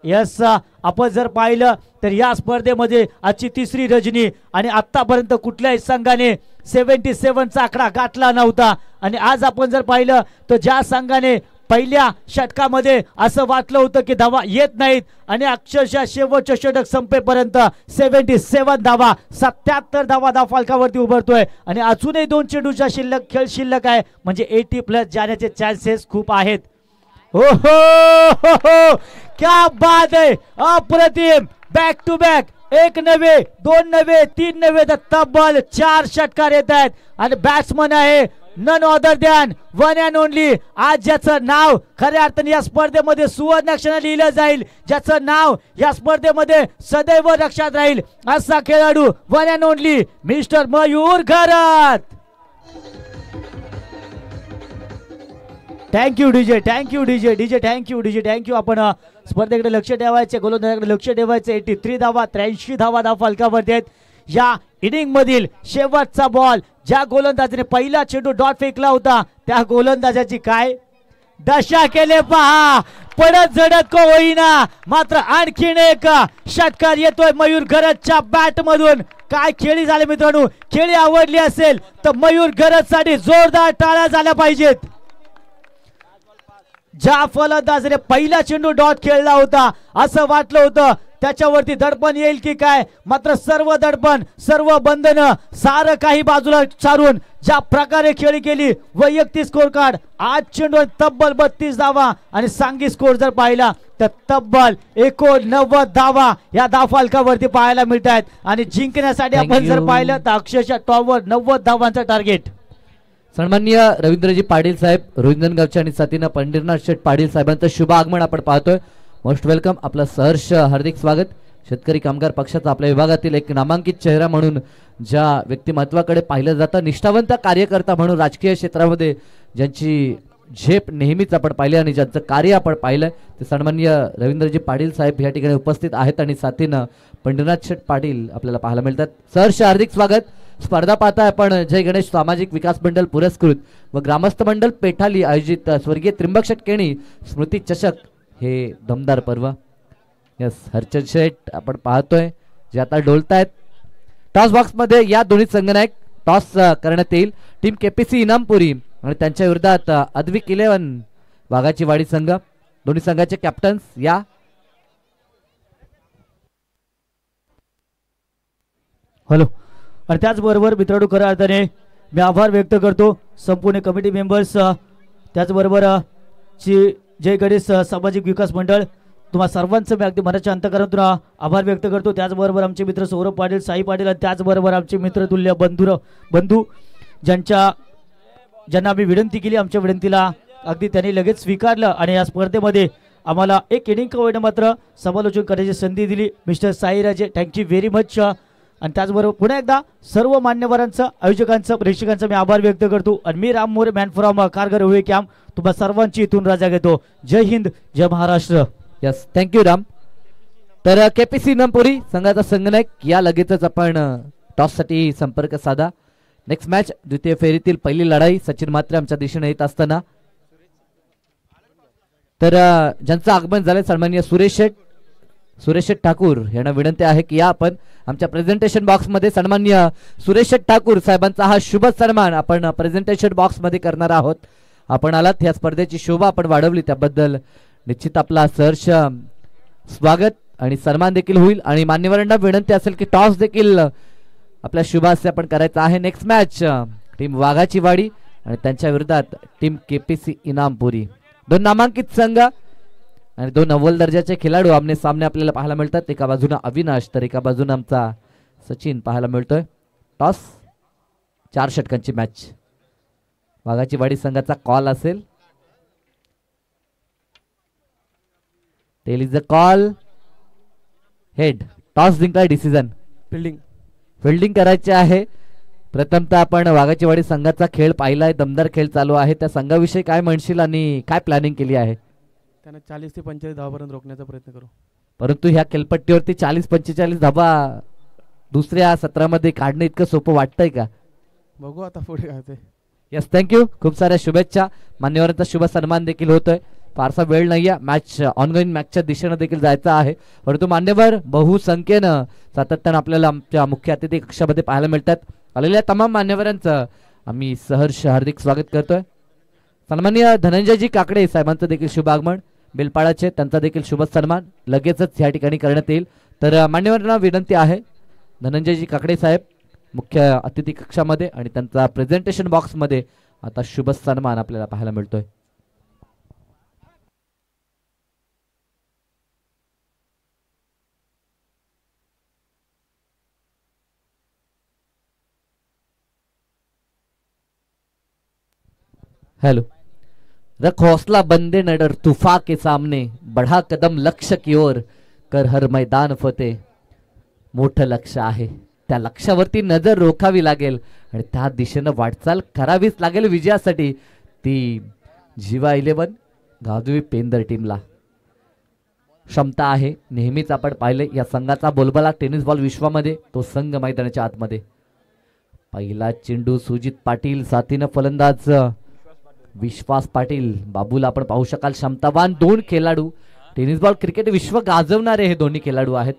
यस, आपण जर पाहिलं तर या स्पर्धेमध्ये आजची 3री रजनी आणि आतापर्यंत कुठल्याही संघाने 77चा आकडा गाठला नव्हता. आणि आज आपण जर पाहिलं तर ज्या संघाने पहिल्या षटकामध्ये असं वाटलं होतं की धावा येत नाहीत आणि अक्षरशः शेवटचं षटक संपेपर्यंत 77 धावा 77 धावा धावफलकावरती उभारतोय आणि अजूनही 2 चेंडूचा खेळ शिल्लक आहे म्हणजे 80+ जाण्याचे चान्सेस खूप आहेत. हो क्या बात आहे, अप्रतिम. बॅक टू बॅक 1 नव्हे 2 नव्हे 3 नव्हे तर तब्बल 4 षटकार येत आहेत आणि बॅट्समन आहे none other than one and only. आज ज्याचं नाव खऱ्या अर्थाने या स्पर्धेमध्ये सुवर्णाक्षराने लिहिलं जाईल, ज्याचं नाव या स्पर्धेमध्ये सदैव लक्षात राहील असा खेळाडू one and only mister Mayur Gharat. Thank you DJ. Thank you. आपण स्पर्धेकडे लक्ष ठेवायचे, गोलंदाजाकडे लक्ष ठेवायचे. 83 धावा 83 धावा धावफलकावरती आहेत. या इनिंग मधील शेवटचा बॉल ज्या गोलंदाजाने पहिला चेंडू डॉट फेकला होता त्या गोलंदाजाची काय दशा केले पहा. पडत झडत को होईना मात्र आणखीन एक षटकार येतोय मयूर घरतच्या बॅट मधून. काय खेळी झाले मित्रांनो, खेळी आवडली असेल तर मयूर घरत साठी जोरदार टाळ्या झाल्या पाहिजेत. ज्या फलंदाजाने पहिला चेंडू डॉट खेळला होता असं वाटलं होतं त्याच्यावरती दडपण येईल की काय, मात्र सर्व दडपण सर्व बंधन सारं काही बाजूला सारून ज्या प्रकारे खेळी केली वैयक्तिक स्कोर कार्ड 8 चेंडू तब्बल 32 धावा आणि सांघिक स्कोर जर पाहिला तर तब्बल 89 धावा या धावफलकावरती पाहायला मिळत आहेत. आणि जिंकण्यासाठी आपण जर पाहिलं तर अक्षरशः टॉपवर 90 धावांचं टार्गेट. सन्माननीय रवींद्रजी पाटील साहेब रोहिंदनगावच्या आणि साथीनं पंढरीनाथ शेठ पाटील साहेबांचं शुभ आगमन आपण पाहतोय. मोस्ट वेलकम, आपलं सहर्ष हार्दिक स्वागत. शेतकरी कामगार पक्षाचा आपल्या विभागातील एक नामांकित चेहरा म्हणून ज्या व्यक्तिमत्वाकडे पाहिलं जातं, निष्ठावंत कार्यकर्ता म्हणून राजकीय क्षेत्रामध्ये ज्यांची झेप नेहमीच आपण पाहिली आणि ज्यांचं कार्य आपण पाहिलं ते सन्माननीय रवींद्रजी पाटील साहेब या ठिकाणी उपस्थित आहेत आणि साथीनं पंढरीनाथ शेठ पाटील आपल्याला पाहायला मिळतात. सहर्ष हार्दिक स्वागत. स्पर्धा पाहताय आपण जय गणेश सामाजिक विकास मंडळ पुरस्कृत व ग्रामस्थ मंडळ पेठाली आयोजित स्वर्गीय त्रिंबक शेठ केणी स्मृती चषक हे दमदार पर्व. यस, हरचंद शेठ आपण पाहतोय जे आता डोलतायत. टॉस बॉक्स मध्ये या दोन्ही संघनायक टॉस करण्यात येईल. टीम केपीसी इनामपुरी आणि त्यांच्या विरोधात अद्विक 11 वाघाची वाडी संघ. दोन्ही संघाचे कॅप्टन्स या. हॅलो. आणि त्याचबरोबर मित्रांनो खऱ्या अर्थाने मी आभार व्यक्त करतो संपूर्ण कमिटी मेंबर्स, त्याचबरोबर जय गणेश सामाजिक विकास मंडळ तुम्हा सर्वांचं मी अगदी मनाच्या अंतःकरणातून आभार व्यक्त करतो. त्याचबरोबर आमचे मित्र सौरभ पाटील, साई पाटील आणि त्याचबरोबर आमचे मित्रतुल्य बंधू ज्यांना आम्ही विनंती केली, आमच्या विनंतीला अगदी त्यांनी लगेच स्वीकारलं आणि या स्पर्धेमध्ये आम्हाला एक इनिंग का होईना मात्र समालोचन करण्याची संधी दिली. Mister Sairaje, thank you very much. आणि त्याचबरोबर पुन्हा एकदा सर्व मान्यवरांचं, आयोजकांचं, प्रेक्षकांचं मी आभार व्यक्त करतो. आणि मी राम मोरे, मॅन फ्रॉम कारगर हुए कॅम्प, तुम्हा सर्वांची इथून राजा घेतो. जय हिंद, जय महाराष्ट्र. Yes, thank you Ram. तर केपीसी इनामपुरी संघाचा संघनायक या लगेचच आपण टॉससाठी संपर्क साधा. नेक्स्ट मॅच द्वितीय फेरीतील पहिली लढाई सचिन मात्रे आमच्या दिशेने येत असताना तर ज्यांचं आगमन झालंय सन्माननीय सुरेश शेठ ठाकूर यांना विनंती आहे की या आपण आमच्या प्रेझेंटेशन बॉक्स मध्ये सन्माननीय सुरेश शेठ ठाकूर साहेबांचा हा शुभ सन्मान आपण प्रेझेंटेशन बॉक्स मध्ये करणार आहोत. आपण आलात या स्पर्धेची शोभा आपण वाढवली त्याबद्दल निश्चित आपला सहर्ष स्वागत आणि सन्मान देखील होईल आणि मान्यवरांना विनंती असेल की टॉस देखील आपल्या शुभास्य आपण करायचा आहे. नेक्स्ट मॅच टीम वाघाची वाडी आणि त्यांच्या विरोधात टीम केपीसी इनामपुरी. दोन नामांकित संघ आणि दोन अव्वल दर्जाचे खेळाडू आमने सामने आपल्याला पाहायला मिळतात. एका बाजूने अविनाश तर एका बाजूने आमचा सचिन पाहायला मिळतोय. टॉस 4 षटकांची मॅच. वाघाची वाडी संघाचा कॉल असेल. Tail is the call. Head. Toss जिंकलाय. डिसिजन फिल्डिंग करायचे आहे. प्रथमतः आपण वाघाची वाडी संघाचा खेळ पाहिलाय. दमदार खेळ चालू आहे. त्या संघाविषयी काय म्हणशील आणि काय प्लॅनिंग केली आहे? त्यांना 40 ते 45 धावापर्यंत रोखण्याचा प्रयत्न करू. परंतु ह्या खेळपट्टीवरती 40-45 धावा दुसऱ्या सत्रामध्ये काढणं इतकं सोपं वाटतंय का? बघू आता पुढे काय ते. Yes thank you. खूप साऱ्या शुभेच्छा. मान्यवरांचा शुभ सन्मान देखील होतोय. फारसा वेळ नाहीये. मॅच ऑनगोईंग मॅचच्या दिशेनं देखील जायचं आहे. परंतु मान्यवर बहुसंख्येनं सातत्यानं आपल्याला आमच्या मुख्य अतिथी कक्षामध्ये पाहायला मिळतात. आलेल्या तमाम मान्यवरांचं आम्ही सहर्ष हार्दिक स्वागत करतोय. सन्माननीय धनंजयजी काकडे साहेबांचं देखील शुभ आगमन. बेलपाडाचे त्यांचा देखील शुभ सन्मान लगेचच या ठिकाणी करण्यात येईल. तर मान्यवरांना विनंती आहे धनंजयजी काकडे साहेब मुख्य अतिथी कक्षामध्ये आणि त्यांचा प्रेझेंटेशन बॉक्समध्ये आता शुभ सन्मान आपल्याला पाहायला मिळतोय. हेलो. रख हौसला बंदे न डर तूफा के सामने बढ़ा कदम लक्ष्य की ओर कर हर मैदान फतेह. मोठं लक्ष्य आहे. त्या लक्ष्यावरती नजर रोखावी लागेल आणि त्या दिशेनं वाटचाल करावीच लागेल विजयासाठी. ती जीवा 11 गावदेवी पेंदर टीमला क्षमता आहे. नेहमीच आपण पाहिले या संघाचा बोलबाला टेनिस बॉल विश्वामध्ये तो संघ मैदानाच्या आतमध्ये. पहिला चेंडू सुजित पाटील साथीनं फलंदाज विश्वास पाटील. बाबूला आपण पाहू शकाल क्षमतावान 2 खेळाडू. टेनिस बॉल क्रिकेट विश्व गाजवणारे हे दोन्ही खेळाडू आहेत.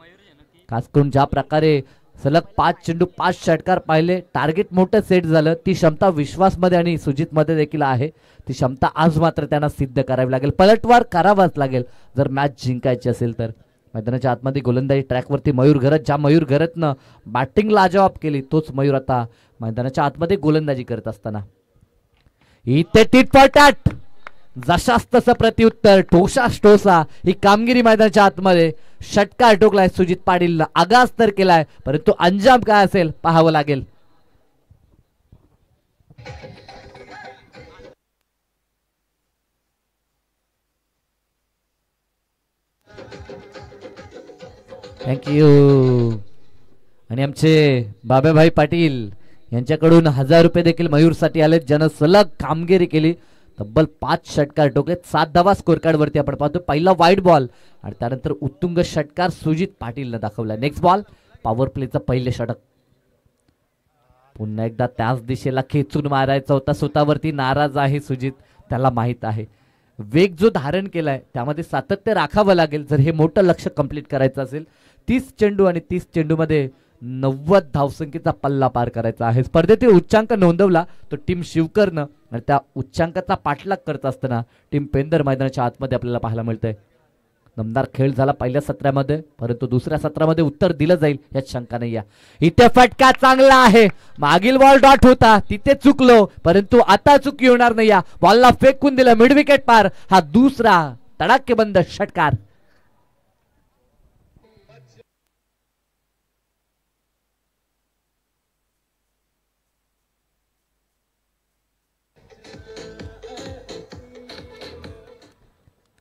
खास करून ज्या प्रकारे सलग 5 चेंडू 5 षटकार पाहिले. टार्गेट मोठं सेट झालं. ती क्षमता विश्वासमध्ये आणि सुजितमध्ये देखील आहे. ती क्षमता आज मात्र त्यांना सिद्ध करावी लागेल. पलटवार करावाच लागेल जर मॅच जिंकायची असेल तर. मैदानाच्या आतमध्ये गोलंदाजी ट्रॅकवरती मयूर घरत. ज्या मयूर घरतनं बॅटिंग लाजवाब केली तोच मयूर आता मैदानाच्या आतमध्ये गोलंदाजी करत असताना इथे टिटफॉटाट जशास तसं प्रत्युत्तर ठोसास ठोसा ही कामगिरी मैदानाच्या आतमध्ये. षटकार टोकलाय सुजित पाटीलनं. आगास तर केलाय परंतु अंजाम काय असेल पाहावं लागेल. थँक्यू. आणि आमचे बाबाभाई पाटील यांच्याकडून 1000 रुपये देखील मयूरसाठी आले ज्यानं सलग कामगिरी केली. तब्बल 5 षटकार टोकलेत. 7 धावा स्कोर कार्ड वरती आपण पाहतो. पहिला वाईड बॉल आणि त्यानंतर उत्तुंग षटकार सुजित पाटीलनं दाखवला. नेक्स्ट बॉल पॉवर प्लेचं पहिले षटक. पुन्हा एकदा त्याच दिशेला खेचून मारायचा होता. स्वतःवरती नाराज आहे सुजित. त्याला माहित आहे वेग जो धारण केलाय त्यामध्ये सातत्य राखावं लागेल जर हे मोठं लक्ष्य कंप्लीट करायचं असेल. 30 चेंडू आणि 30 चेंडूमध्ये 90 धावसंख्येचा पल्ला पार करायचा आहे. स्पर्धेतील उच्चांक नोंदवला तो टीम शिवकरनं आणि त्या उच्चांकाचा पाठलाग करत असताना टीम पेंदर मैदानाच्या आतमध्ये आपल्याला पाहायला मिळतंय. दमदार खेळ झाला पहिल्या सत्रामध्ये परंतु दुसऱ्या सत्रामध्ये उत्तर दिलं जाईल यात शंका नाही. इथे फटका चांगला आहे. मागील बॉल डॉट होता तिथे चुकलो परंतु आता चुकी होणार नाही. या बॉलला फेकून दिलं मिड विकेट पार. हा दुसरा तडाखेबंद षटकार.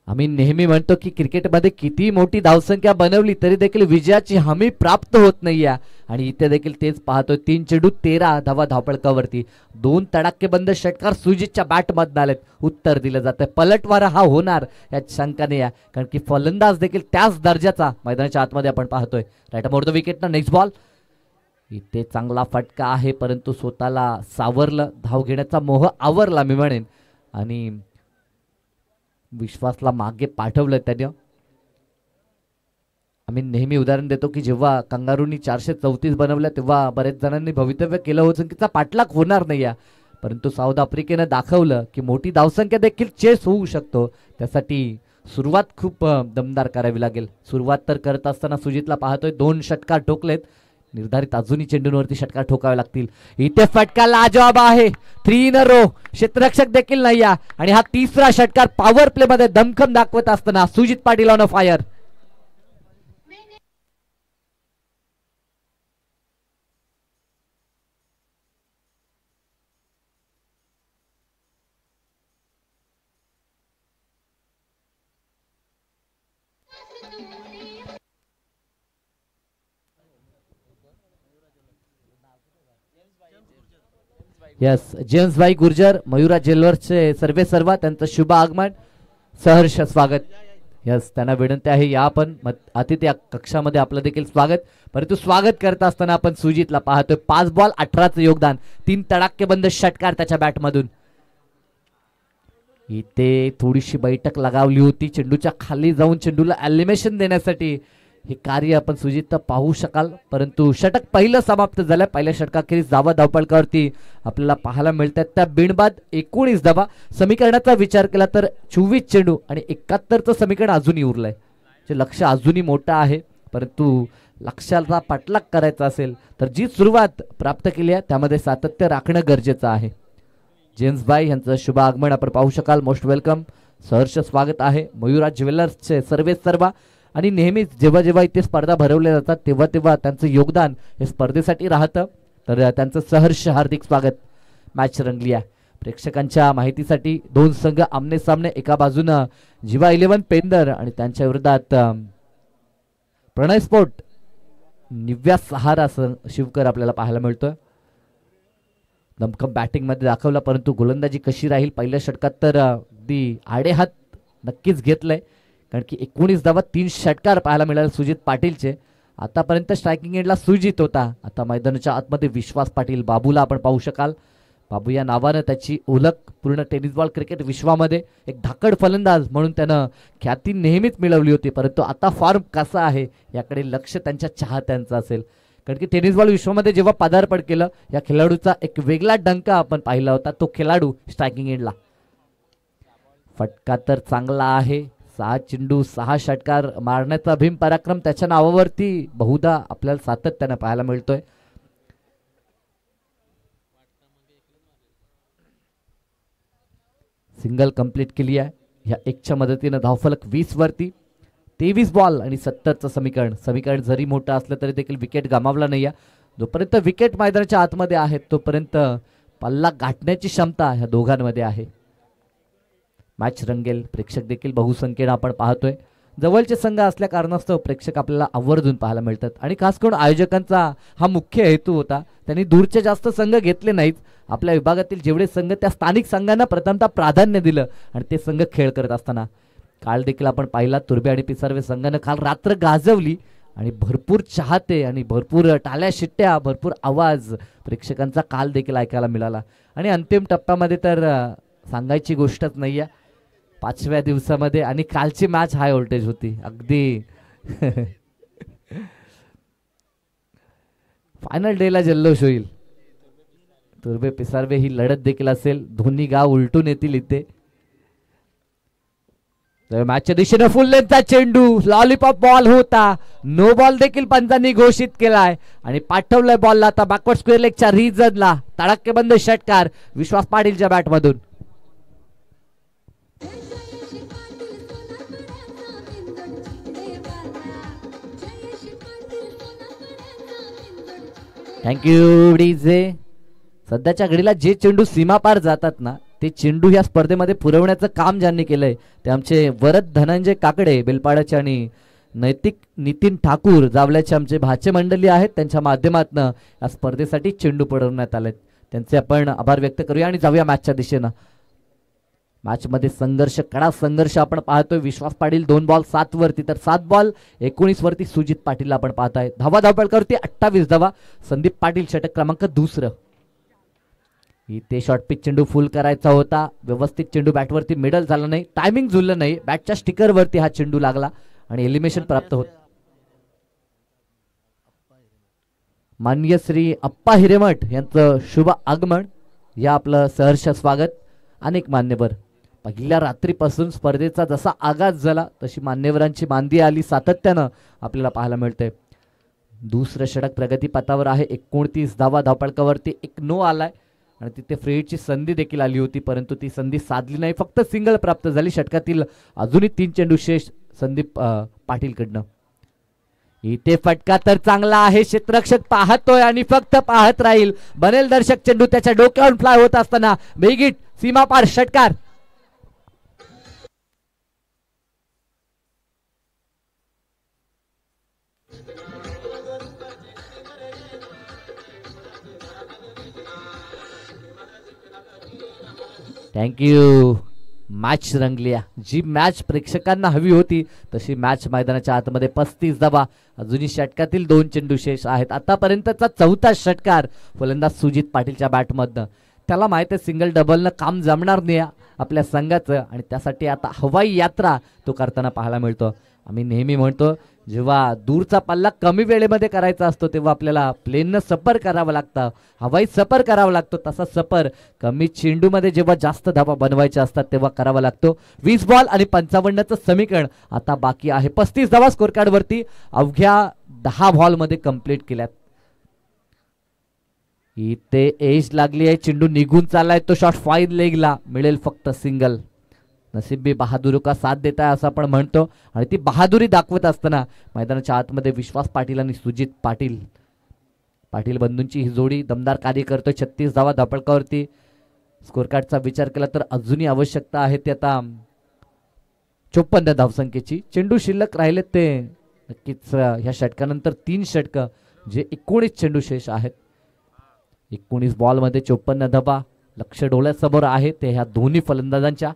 आम्ही नेहमी म्हणतो की क्रिकेटमध्ये किती मोठी धावसंख्या बनवली तरी देखील विजयाची हमी प्राप्त होत नाहीये आणि इथे देखील तेच पाहतोय. 3 चेंडू 13 धावा धावपळकावरती. 2 तडाखेबंद षटकार सुजितच्या बॅटमधून आलेत. उत्तर दिलं जातंय. पलटवार हा होणार यात शंका नाही आहे कारण की फलंदाज देखील त्याच दर्जाचा मैदानाच्या आतमध्ये आपण पाहतोय. राईट मोर द विकेट ना. नेक्स्ट बॉल इथे चांगला फटका आहे परंतु स्वतःला सावरलं, धाव घेण्याचा मोह आवरला मी म्हणेन आणि विश्वासला मागे पाठवलं त्यानं. आम्ही नेहमी उदाहरण देतो की जेव्हा कंगारूंनी 434 बनवल्या तेव्हा बरेच जणांनी भवितव्य केलं होतं की तिचा पाठलाग होणार नाही, परंतु साऊथ आफ्रिकेनं दाखवलं की मोठी धावसंख्या देखील चेस होऊ शकतो. त्यासाठी सुरुवात खूप दमदार करावी लागेल. सुरुवात तर करत असताना सुजितला पाहतोय 2 षटकार ठोकलेत, निर्धारित अजूनही चेंडूंवरती षटकार ठोकावे लागतील. इथे फटका लाजवाब आहे, 3 in a row, क्षेत्ररक्षक देखील नाही आणि हा तिसरा षटकार पॉवर प्ले मध्ये दमखम दाखवत असताना Sujit Patil on a fire. Yes, James भाई गुर्जर, मयुरा ज्वेलर्सचे सर्वे सर्वा, त्यांचं शुभ आगमन, सहर्ष स्वागत. यस, त्यांना विनंती आहे या आपण अतिथी कक्षामध्ये आपलं देखील स्वागत. परंतु स्वागत करत असताना आपण सुजितला पाहतोय 5 बॉल 18चं योगदान, 3 तडाखेबंद षटकार त्याच्या बॅटमधून. इथे थोडीशी बैठक लगावली होती चेंडूच्या खाली जाऊन चेंडूला एलिमिनेशन देण्यासाठी. हे कार्य आपण सुजित पाहू शकाल, परंतु षटक पहिलं समाप्त झालं. पहिल्या षटकाखेरीज धावा धावपळकावरती आपल्याला पाहायला मिळतात. त्या बिनबाद 19 धावा. समीकरणाचा विचार केला तर 24 चेंडू आणि 71चं समीकरण अजूनही उरलंय. जे लक्ष अजूनही मोठं आहे, परंतु लक्षाचा पाठलाग करायचा असेल तर जी सुरुवात प्राप्त केली आहे त्यामध्ये सातत्य राखणं गरजेचं आहे. जेम्स भाई यांचं शुभ आगमन आपण पाहू शकाल. मोस्ट वेलकम, सहर्ष स्वागत आहे. मयुरा ज्वेलर्सचे सर्वे सर्वा आणि नेहमीच जेव्हा जेव्हा इथे स्पर्धा भरवल्या जातात तेव्हा तेव्हा त्यांचं योगदान हे स्पर्धेसाठी राहतं, तर त्यांचं सहर्ष हार्दिक स्वागत. मॅच रंगली आहे. प्रेक्षकांच्या माहितीसाठी 2 संघ आमने सामने, एका बाजूनं जिवा 11 पेंदर आणि त्यांच्या विरोधात प्रणय स्पोर्ट निव्या सहारा शिवकर आपल्याला पाहायला मिळतोय. दमखम बॅटिंग मध्ये दाखवला, परंतु गोलंदाजी कशी राहील पहिल्या षटकात तर अगदी आडेहात नक्कीच घेतलंय, कारण की 19 धावा 3 षटकार पाहायला मिळाले सुजित पाटीलचे. आतापर्यंत स्ट्रायकिंग एंडला सुजित होता, आता मैदानाच्या आतमध्ये विश्वास पाटील बाबूला आपण पाहू शकाल. बाबू या नावानं त्याची ओळख पूर्ण टेनिस बॉल क्रिकेट विश्वामध्ये एक धाकड फलंदाज म्हणून त्यानं ख्याती नेहमीच मिळवली होती, परंतु आता फॉर्म कसा आहे याकडे लक्ष त्यांच्या चाहत्यांचं असेल, कारण की टेनिस बॉल विश्वामध्ये जेव्हा पदार्पण केलं या खेळाडूचा एक वेगळा डंका आपण पाहिला होता. तो खेळाडू स्ट्रायकिंग एंडला. फटका तर चांगला आहे, 6 चेंडू 6 षटकार मारण्याचा भीम पराक्रम त्याच्या नावावरती बहुधा आपल्याला सातत्यानं पाहायला मिळतोय. सिंगल कंप्लीट केली आहे. ह्या 1च्या मदतीनं धावफलक 20 वरती. 23 बॉल आणि 70चं समीकरण जरी मोठं असलं तरी देखील विकेट गमावला नाही. जोपर्यंत विकेट मैदानाच्या आतमध्ये आहेत तोपर्यंत पल्ला गाठण्याची क्षमता ह्या दोघांमध्ये आहे. मॅच रंगेल. प्रेक्षक देखील बहुसंख्येनं आपण पाहतोय. जवळचे संघ असल्या कारणास्तव प्रेक्षक आपल्याला आवर्जून पाहायला मिळतात आणि खास करून आयोजकांचा हा मुख्य हेतू होता. त्यांनी दूरचे जास्त संघ घेतले नाहीत. आपल्या विभागातील जेवढे संघ त्या स्थानिक संघांना प्रथमतः प्राधान्य दिलं आणि ते संघ खेळ करत असताना काल देखील आपण पाहिला तुर्बे आणि पिसार्वे संघानं काल रात्र गाजवली आणि भरपूर चाहते आणि भरपूर टाळ्या शिट्ट्या, भरपूर आवाज प्रेक्षकांचा काल देखील ऐकायला मिळाला. आणि अंतिम टप्प्यामध्ये तर सांगायची गोष्टच नाही आहे. 5व्या दिवसामध्ये आणि कालची मॅच हाय व्होल्टेज होती अगदी. फायनल डेला जल्लोष होईल. तुर्बे पिसार्वे ही लढत देखील असेल. दोन्ही गाव उलटून येतील इथे. मॅचच्या दिशेने फुल लेंथचा चेंडू, लॉलीपॉप बॉल होता. नो बॉल देखील पंचांनी घोषित केलाय आणि पाठवलाय बॉलला आता बॅकवर्ड स्क्वेअर लेगच्या रिजनला. तडाखेबंद षटकार विश्वास पाटीलच्या बॅटमधून. Thank you DJ. सध्याच्या घडीला जे चेंडू सीमापार जातात ना ते चेंडू ह्या स्पर्धेमध्ये पुरवण्याचं काम ज्यांनी केलंय ते आमचे वरद धनंजय काकडे बेलपाड्याचे आणि नैतिक नितीन ठाकूर जावल्याचे आमचे भाचे मंडळी आहेत. त्यांच्या माध्यमातून या स्पर्धेसाठी चेंडू पुरवण्यात आले. त्यांचे आपण आभार व्यक्त करूया आणि जाऊया मॅचच्या दिशेनं. मॅच मध्ये संघर्ष, कडा संघर्ष आपण पाहतोय. विश्वास पाटील 2 बॉल 7 वरती, तर 7 बॉल 19 वरती सुजित पाटील आपण पाहताय. धावा धावपळकावरती 28 धावा. संदीप पाटील षटक क्रमांक 2. इथे शॉर्ट पिच चेंडू फुल करायचा होता. व्यवस्थित चेंडू बॅटवरती मिडल झाला नाही, टायमिंग जुळलं नाही. बॅटच्या स्टिकरवरती हा चेंडू लागला आणि एलिमिनेशन प्राप्त होत. मान्य श्री अप्पा हिरेमठ यांचं शुभ आगमन, या आपलं सहर्ष स्वागत. अनेक मान्यवर, पहिल्या रात्रीपासून स्पर्धेचा जसा आगाज झाला तशी मान्यवरांची मांदी आली सातत्यानं आपल्याला पाहायला मिळते. दुसरं षटक प्रगतीपथावर आहे. 29 धावा धावपळकावरती. एक नो आलाय आणि तिथे फ्रेडची संधी देखील आली होती, परंतु ती संधी साधली नाही. फक्त सिंगल प्राप्त झाली. षटकातील अजूनही 3 चेंडू शेष संदीप पाटीलकडनं. इथे फटका तर चांगला आहे. क्षेत्ररक्षक पाहतोय आणि फक्त पाहत राहील. बनेल दर्शक चेंडू त्याच्या डोक्यावर फ्लाय होत असताना बेगीट सीमापार षटकार. थँक्यू. मॅच रंगली. जी मॅच प्रेक्षकांना हवी होती तशी मॅच मैदानाच्या आतमध्ये. 35 धावा. अजूनही षटकातील 2 चेंडू शेष आहेत. आतापर्यंतचा 4था षटकार फलंदाज सुजित पाटीलच्या बॅटमधनं. त्याला माहिती आहे सिंगल डबलनं काम जमणार नाही आपल्या संघाचं, आणि त्यासाठी आता हवाई यात्रा तो करताना पाहायला मिळतो. आम्ही नेहमी म्हणतो जेव्हा दूरचा पल्ला कमी वेळेमध्ये करायचा असतो तेव्हा आपल्याला प्लेननं सफर करावं लागतं, हवाई सफर करावा लागतो. तसा सफर कमी चेंडूमध्ये जेव्हा जास्त धावा बनवायच्या असतात तेव्हा करावा लागतो. 20 बॉल आणि 55चं समीकरण आता बाकी आहे. 35 धावा स्कोर कार्डवरती अवघ्या 10 बॉलमध्ये कंप्लीट केल्यात. इथे एज लागली आहे. चेंडू निघून चाललाय. तो शॉट फाईन लेगला मिळेल फक्त सिंगल. नसीबी बहादुरी का साथ देत आहे असं आपण म्हणतो, आणि ती बहादुरी दाखवत असताना मैदानाच्या आतमध्ये विश्वास पाटील आणि सुजित पाटील बंधूंची ही जोडी दमदार कार्य करतोय. 36 धावा धावपळकावरती. स्कोर कार्डचा विचार केला तर अजूनही आवश्यकता आहे ते आता 54 धावसंख्येची. चेंडू शिल्लक राहिले ते नक्कीच ह्या षटकानंतर 3 षटकं जे 19 चेंडू शेष आहेत. 19 बॉलमध्ये 54 धावा. लक्ष डोळ्यासमोर आहे ते ह्या दोन्ही फलंदाजांच्या.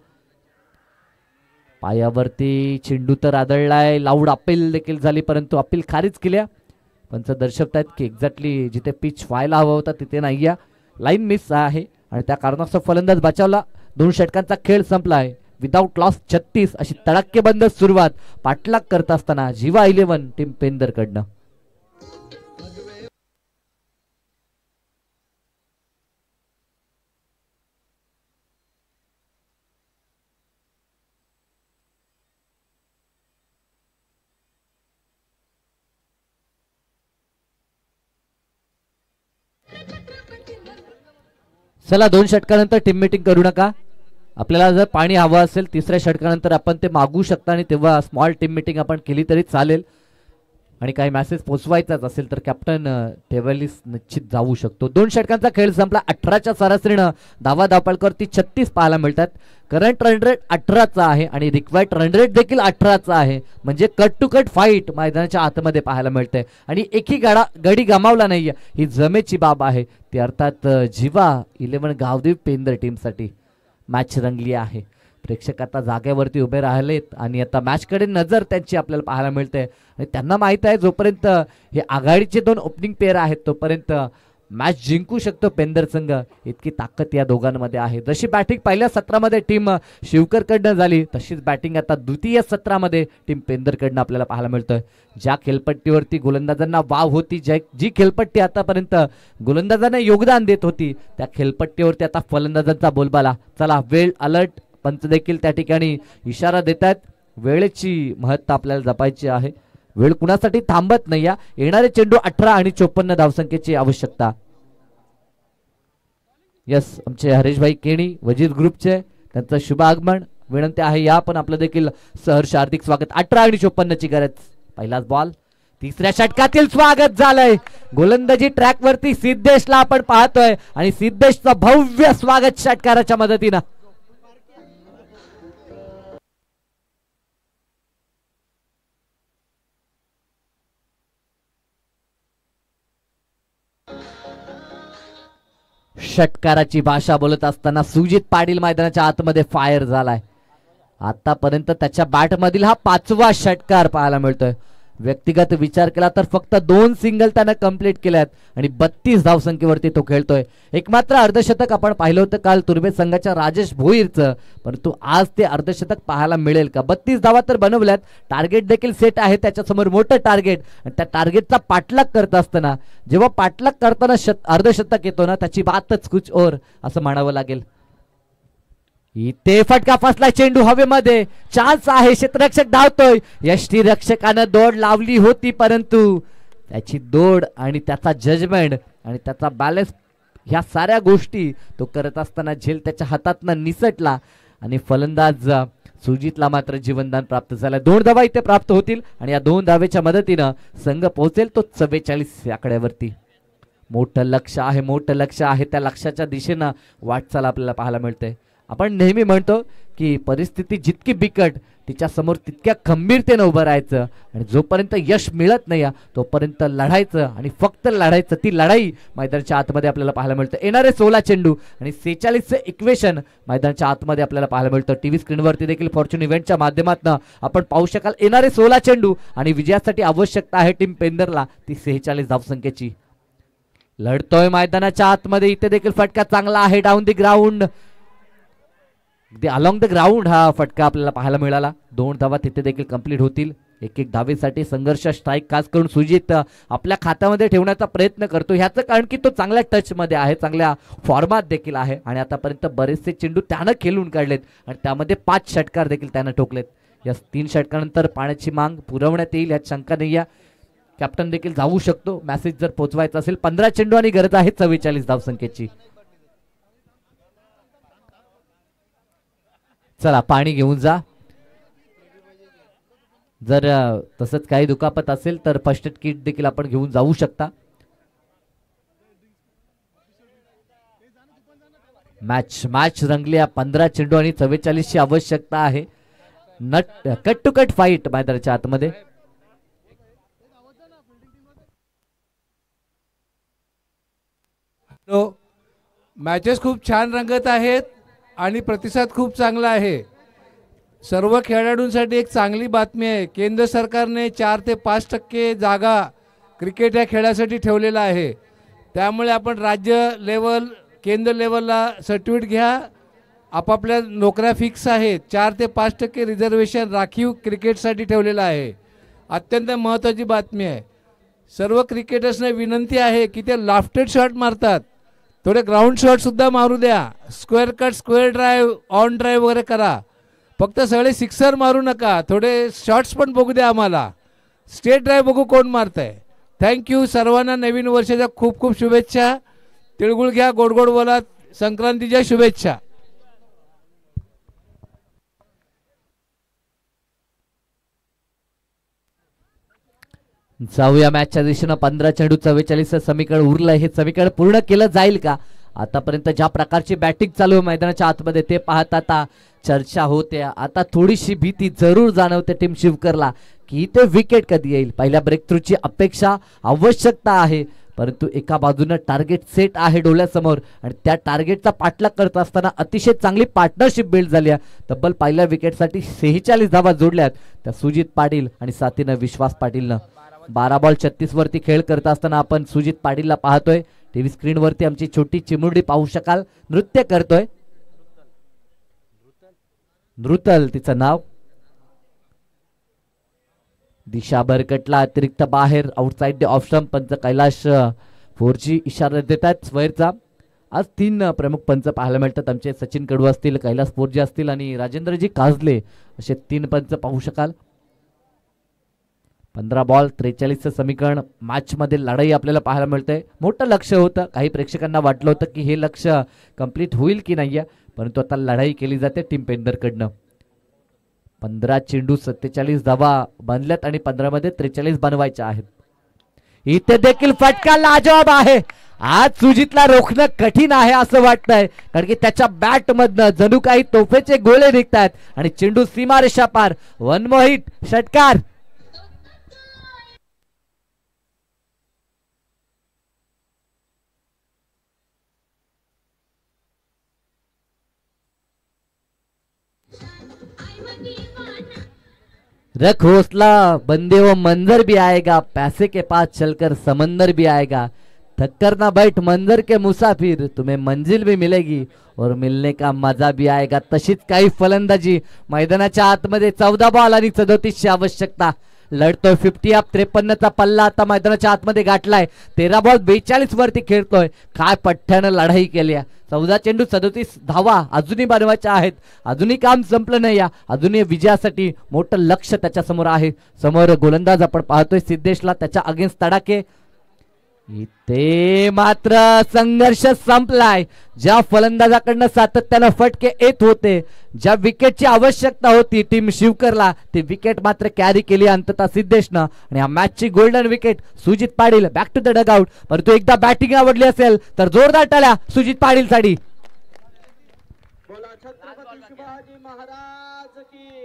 पायावरती चेंडू तर आदळलाय. लाऊड अपील देखील झाली परंतु अपील खारिज केल्या. पंच दर्शवतायत की एक्झॅक्टली जिथे पिच व्हायला हवा होता तिथे नाही. लाईन मिस आहे आणि त्या कारणास्तव फलंदाज बचावला. 2 षटकांचा खेळ संपला आहे. विदाऊट लॉस 36 अशी तडाखेबंद सुरुवात पाठलाग करत असताना जीवा 11 टीम पेंदरकडनं. चला 2 षटकानंतर टीम मीटिंग करू नका. आपल्याला जर पाणी हवं असेल 3ऱ्या षटकानंतर आपण ते मागू शकता आणि तेव्हा स्मॉल टीम मीटिंग आपण केली तरी चालेल. आणि काही मेसेज पोचवायचाच असेल तर कॅप्टन टेवलिस निश्चित जाऊ शकतो. 2 षटकांचा खेळ संपला. 18च्या सरासरीनं धावा धावपळकावरती 36 पाहायला मिळतात. करंट रन रेट 18चा आहे आणि रिक्वायर्ड रन रेट देखील 18चा आहे. म्हणजे कट टू कट फाईट मैदानाच्या आतमध्ये पाहायला मिळते आणि एकही गडी गमावला नाहीये. ही जमेची बाब आहे ती अर्थात जीवा 11 गावदेव पेंदर टीमसाठी. मॅच रंगली आहे. प्रेक्षक आता जागेवरती उभे राहिलेत आणि आता मॅचकडे नजर त्यांची आपल्याला पाहायला मिळते आणि त्यांना माहित आहे जोपर्यंत हे आघाडीचे 2 ओपनिंग पेअर आहेत तोपर्यंत मॅच जिंकू शकतो पेंदर संघ. इतकी ताकद या दोघांमध्ये आहे. जशी बॅटिंग पहिल्या सत्रामध्ये टीम शिवकरकडनं झाली तशीच बॅटिंग आता द्वितीय सत्रामध्ये टीम पेंदरकडनं आपल्याला पाहायला मिळतोय. ज्या खेळपट्टीवरती गोलंदाजांना वाव होती, जी खेळपट्टी आतापर्यंत गोलंदाजांना योगदान देत होती त्या खेळपट्टीवरती आता फलंदाजांचा बोलबाला. चला वेळ अलर्ट. पंच देखील त्या ठिकाणी इशारा देतात. वेळेची महत्ता आपल्याला जपायची आहे. वेळ कुणासाठी थांबत नाही. येणारे चेंडू 18 आणि 54 धावसंख्येची आवश्यकता. यस, आमचे हरेशभाई केणी वजीर ग्रुपचे त्यांचं शुभ आगमन. विनंती आहे या पण आपलं देखील सहर्ष हार्दिक स्वागत. 18 आणि 54ची गरज. पहिलाच बॉल. 3ऱ्या षटकातील स्वागत झालंय. गोलंदाजी ट्रॅक वरती सिद्धेशला आपण पाहतोय आणि सिद्धेशचं भव्य स्वागत षटकाराच्या मदतीनं. षटकाराची भाषा बोलत असताना सुजित पाटील मैदानाच्या आतमध्ये फायर झालाय. आतापर्यंत त्याच्या बॅट मधील हा 5वा षटकार पाहायला मिळतोय. व्यक्तिगत विचार केला तर फक्त 2 सिंगल त्यानं कंप्लीट केल्यात आणि 32 धावसंख्येवरती तो खेळतोय. एक मात्र अर्धशतक आपण पाहिलं होतं काल तुर्भे संघाच्या राजेश भोईरचं, परंतु आज ते अर्धशतक पाहायला मिळेल का? 32 धावा तर बनवल्यात, टार्गेट देखील सेट आहे त्याच्यासमोर मोठं टार्गेट, आणि त्या टार्गेटचा पाठलाग करत असताना, जेव्हा पाठलाग करताना अर्धशतक येतो ना, त्याची बातच कुछ और असं म्हणावं लागेल. इथे फटका फसला, चेंडू हवेमध्ये, चान्स आहे, क्षेत्ररक्षक धावतोय. यष्टीरक्षकानं दौड लावली होती, परंतु त्याची दौड आणि त्याचा जजमेंट आणि त्याचा बॅलन्स ह्या साऱ्या गोष्टी तो करत असताना झेल त्याच्या हातातनं निसटला आणि फलंदाज सुजितला मात्र जीवनदान प्राप्त झालं. 2 धावा इथे प्राप्त होतील आणि या 2 धावेच्या मदतीनं संघ पोहोचेल तो 44 आकड्यावरती. मोठं लक्ष आहे, मोठं लक्ष आहे, त्या लक्षाच्या दिशेनं वाटचाल आपल्याला पाहायला मिळते. आपण नेहमी म्हणतो की परिस्थिती जितकी बिकट तिच्या समोर तितक्या खंबीरतेने उभं राहायचं आणि जोपर्यंत यश मिळत नाही तोपर्यंत लढायचं आणि फक्त लढायचं. ती लढाई मैदानाच्या आतमध्ये आपल्याला पाहायला मिळतं. येणारे 16 चेंडू आणि 46चं इक्वेशन मैदानाच्या आतमध्ये आपल्याला पाहायला मिळतं. टीव्ही स्क्रीनवरती देखील फॉर्च्यून इव्हेंटच्या माध्यमातून आपण पाहू शकाल. येणारे 16 चेंडू आणि विजयासाठी आवश्यकता आहे टीम पेंदरला ती 46 धावसंख्येची. लढतोय मैदानाच्या आतमध्ये, इथे देखील फटका चांगला आहे, down the ground, along the ground हा फटका आपल्याला पाहायला मिळाला. 2 धावा तिथे देखील कंप्लीट होतील. एक धावेसाठी संघर्ष, स्ट्राईक खास करून सुजित आपल्या खात्यामध्ये ठेवण्याचा प्रयत्न करतो. ह्याचं कारण की तो चांगल्या टच मध्ये आहे, चांगल्या फॉर्मात देखील आहे आणि आतापर्यंत बरेचसे चेंडू त्यानं खेळून काढलेत आणि त्यामध्ये 5 षटकार देखील त्यानं ठोकलेत. या 3 षटकानंतर पाण्याची मांग पुरवण्यात येईल यात शंका नाही आहे. कॅप्टन देखील जाऊ शकतो मेसेज जर पोहोचवायचा असेल. 15 चेंडू आणि गरज आहे 44 धावसंख्येची. चला पाणी घेऊन जा. जर तसंच काही दुखापत असेल तर फर्स्ट एड किट देखील आपण घेऊन जाऊ शकता. मॅच रंगली. 15 चेंडू आणि 44 ची आवश्यकता आहे. कट टू कट फाईट मैदानाच्या आतमध्ये. मॅचेस खूप छान रंगत आहेत आणि प्रतिसाद खूप चांगला आहे. सर्व खेळाडूंसाठी एक चांगली बातमी आहे. केंद्र सरकारने 4 ते 5% जागा क्रिकेट या खेळासाठी ठेवलेला आहे. त्यामुळे आपण राज्य लेवल, केंद्र लेवलला सर्टिफिकेट घ्या. आपापल्या नोकऱ्या फिक्स आहेत. 4 ते 5% रिझर्वेशन राखीव क्रिकेटसाठी ठेवलेलं आहे. अत्यंत महत्त्वाची बातमी आहे. सर्व क्रिकेटर्सना विनंती आहे की ते लाफ्टेड शॉट मारतात, थोडे ग्राउंड शॉट सुद्धा मारू द्या. Square cut, square drive, on drive वगैरे करा. फक्त सगळे सिक्सर मारू नका, थोडे शॉट्स पण बघू द्या आम्हाला. स्टेट ड्राईव्ह बघू कोण मारतंय. थँक्यू. सर्वांना नवीन वर्षाच्या खूप खूप शुभेच्छा. तिळगुळ घ्या, गोड गोड बोला. संक्रांतीच्या शुभेच्छा. जाऊया मॅचच्या दिशेनं. 15 चेंडू 44 समीकरण उरलंय. हे समीकरण पूर्ण केलं जाईल का? आतापर्यंत ज्या प्रकारची बॅटिंग चालू आहे मैदानाच्या आतमध्ये ते पाहता आता चर्चा होते. आता थोडीशी भीती जरूर जाणवते टीम शिवकरला की ते विकेट कधी येईल. पहिल्या ब्रेक थ्रूची अपेक्षा, आवश्यकता आहे, परंतु एका बाजूने टार्गेट सेट आहे डोळ्यासमोर आणि त्या टार्गेटचा पाठलाग करत असताना अतिशय चांगली पार्टनरशिप बिल्ड झाली आहे. तब्बल पहिल्या विकेटसाठी 46 धावा जोडल्यात त्या सुजित पाटील आणि साथीनं विश्वास पाटीलनं. 12 बॉल 36 वरती खेळ करत असताना आपण सुजित पाटीलला पाहतोय. टीव्ही स्क्रीन वरती आमची छोटी चिमुरडी पाहू शकाल. नृत्य करतोय. नृतल तिचं नाव. दिशा भरकटला अतिरिक्त बाहेर, आउटसाइड द ऑफ स्टंप. पंच कैलाश 4G इशारा देतात स्क्वेअरचा. आज 3 प्रमुख पंच पाहायला मिळतात. आमचे सचिन कडू असतील, कैलास 4G असतील आणि राजेंद्रजी काजले असे 3 पंच पाहू शकाल. 15 बॉल 43चं समीकरण. मॅच मध्ये लढाई आपल्याला पाहायला मिळते. मोठं लक्ष होतं. काही प्रेक्षकांना वाटलं होतं की हे लक्ष कंप्लीट होईल की नाही, परंतु आता लढाई केली जाते टीम पेंदरकडनं. 15 चेंडू 47 धावा बनल्यात आणि 15 मध्ये 43 बनवायच्या आहेत. इथे देखील फटका लाजवाब आहे. आज सुजितला रोखणं कठीण आहे असं वाटतंय, कारण की त्याच्या बॅट मधनं जणू काही तोफेचे गोळे निघतात आणि चेंडू सीमारेषा पार. वन मोर हिट, षटकार. रख हौसला बंदे वो मंजर भी आएगा, पैसे के पास चलकर समंदर भी आएगा, थक कर ना बैठ मंजर के मुसाफिर, तुम्हें मंजिल भी मिलेगी और मिलने का मजा भी आएगा. तशीच काही फलंदाजी मैदानाच्या आतमध्ये. 14 बॉल आणि 37 ची आवश्यकता. लढतोय 50 अप. 53चा पल्ला आता मैदानाच्या आतमध्ये गाठलाय. 13 बॉल 42 वरती खेळतोय. काय पठ्ठ्यानं लढाई केली. 14 चेंडू 37 धावा अजूनही बनवायच्या आहेत. अजूनही काम संपलं नाही. अजूनही विजयासाठी मोठं लक्ष त्याच्या समोर आहे. समोर गोलंदाज आपण पाहतोय सिद्धेशला, त्याच्या अगेन्स्ट तडाखे. इथे मात्र संघर्ष संपलाय. ज्या फलंदाजाकडनं सातत्यानं फटके येत होते, ज्या विकेटची आवश्यकता होती टीम शिवकरला, ती विकेट मात्र कॅरी केली अंततः सिद्धेशनं. आणि या मॅचची golden wicket Sujit Patil back to the dugout. परंतु एकदा बॅटिंग आवडली असेल तर जोरदार टाळ्या सुजित पाटील साठी.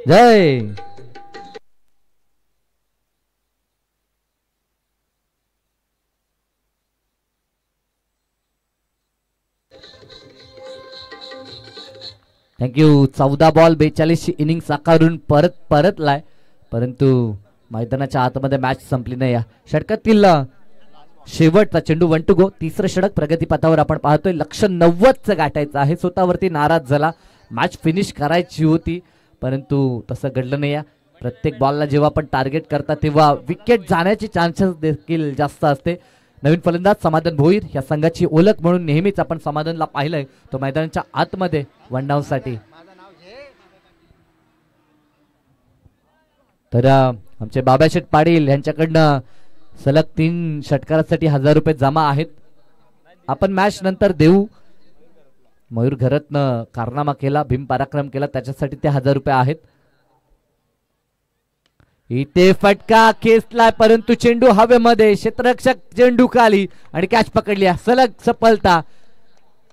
जय. थँक्यू. 14 बॉल 42 इनिंग साकारून परतलाय, परंतु मैदानाच्या आतमध्ये मॅच संपली नाही. षटकातील शेवटचा चेंडू 1 टू गो. तिसरं षटक प्रगतीपथावर आपण पाहतोय. लक्ष्य 90चं गाठायचं आहे. स्वतःवरती नाराज झाला. मॅच फिनिश करायची होती, परंतु तसं घडलं नाही. प्रत्येक बॉलला जेव्हा आपण टार्गेट करता तेव्हा विकेट जाण्याची चान्सेस देखील जास्त असते. नवीन फलंदाज समाधान भोईर या संघाची ओळख म्हणून नेहमीच आपण समाधानला पाहिलंय. तो मैदानाच्या आतमध्ये वन डाऊन साठी. तर आमचे बाबाशेठ पाटील यांच्याकडनं सलग 3 षटकारासाठी 1000 रुपये जमा आहेत. आपण मॅच नंतर देऊ. मयूर घरतनं कारनामा केला, भीम पराक्रम केला, त्याच्यासाठी ते 1000 रुपये आहेत. इथे फटका खेचलाय, परंतु चेंडू हवेमध्ये. क्षेत्ररक्षक चेंडू खाली आणि कॅच पकडली. सलग सफलता.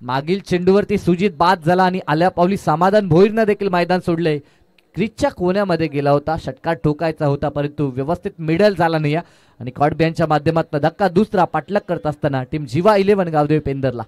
मागील चेंडूवरती सुजित बाद झाला आणि आल्या पावली समाधान भोईरनं देखील मैदान सोडले. क्रीजच्या कोण्यामध्ये गेला होता. षटकार ठोकायचा होता, परंतु व्यवस्थित मिडल झाला नाही. आणि कॉट बॅनच्या माध्यमातून धक्का दुसरा पाठलाग करत असताना टीम जीवा 11 गावदेवी पेंदरला.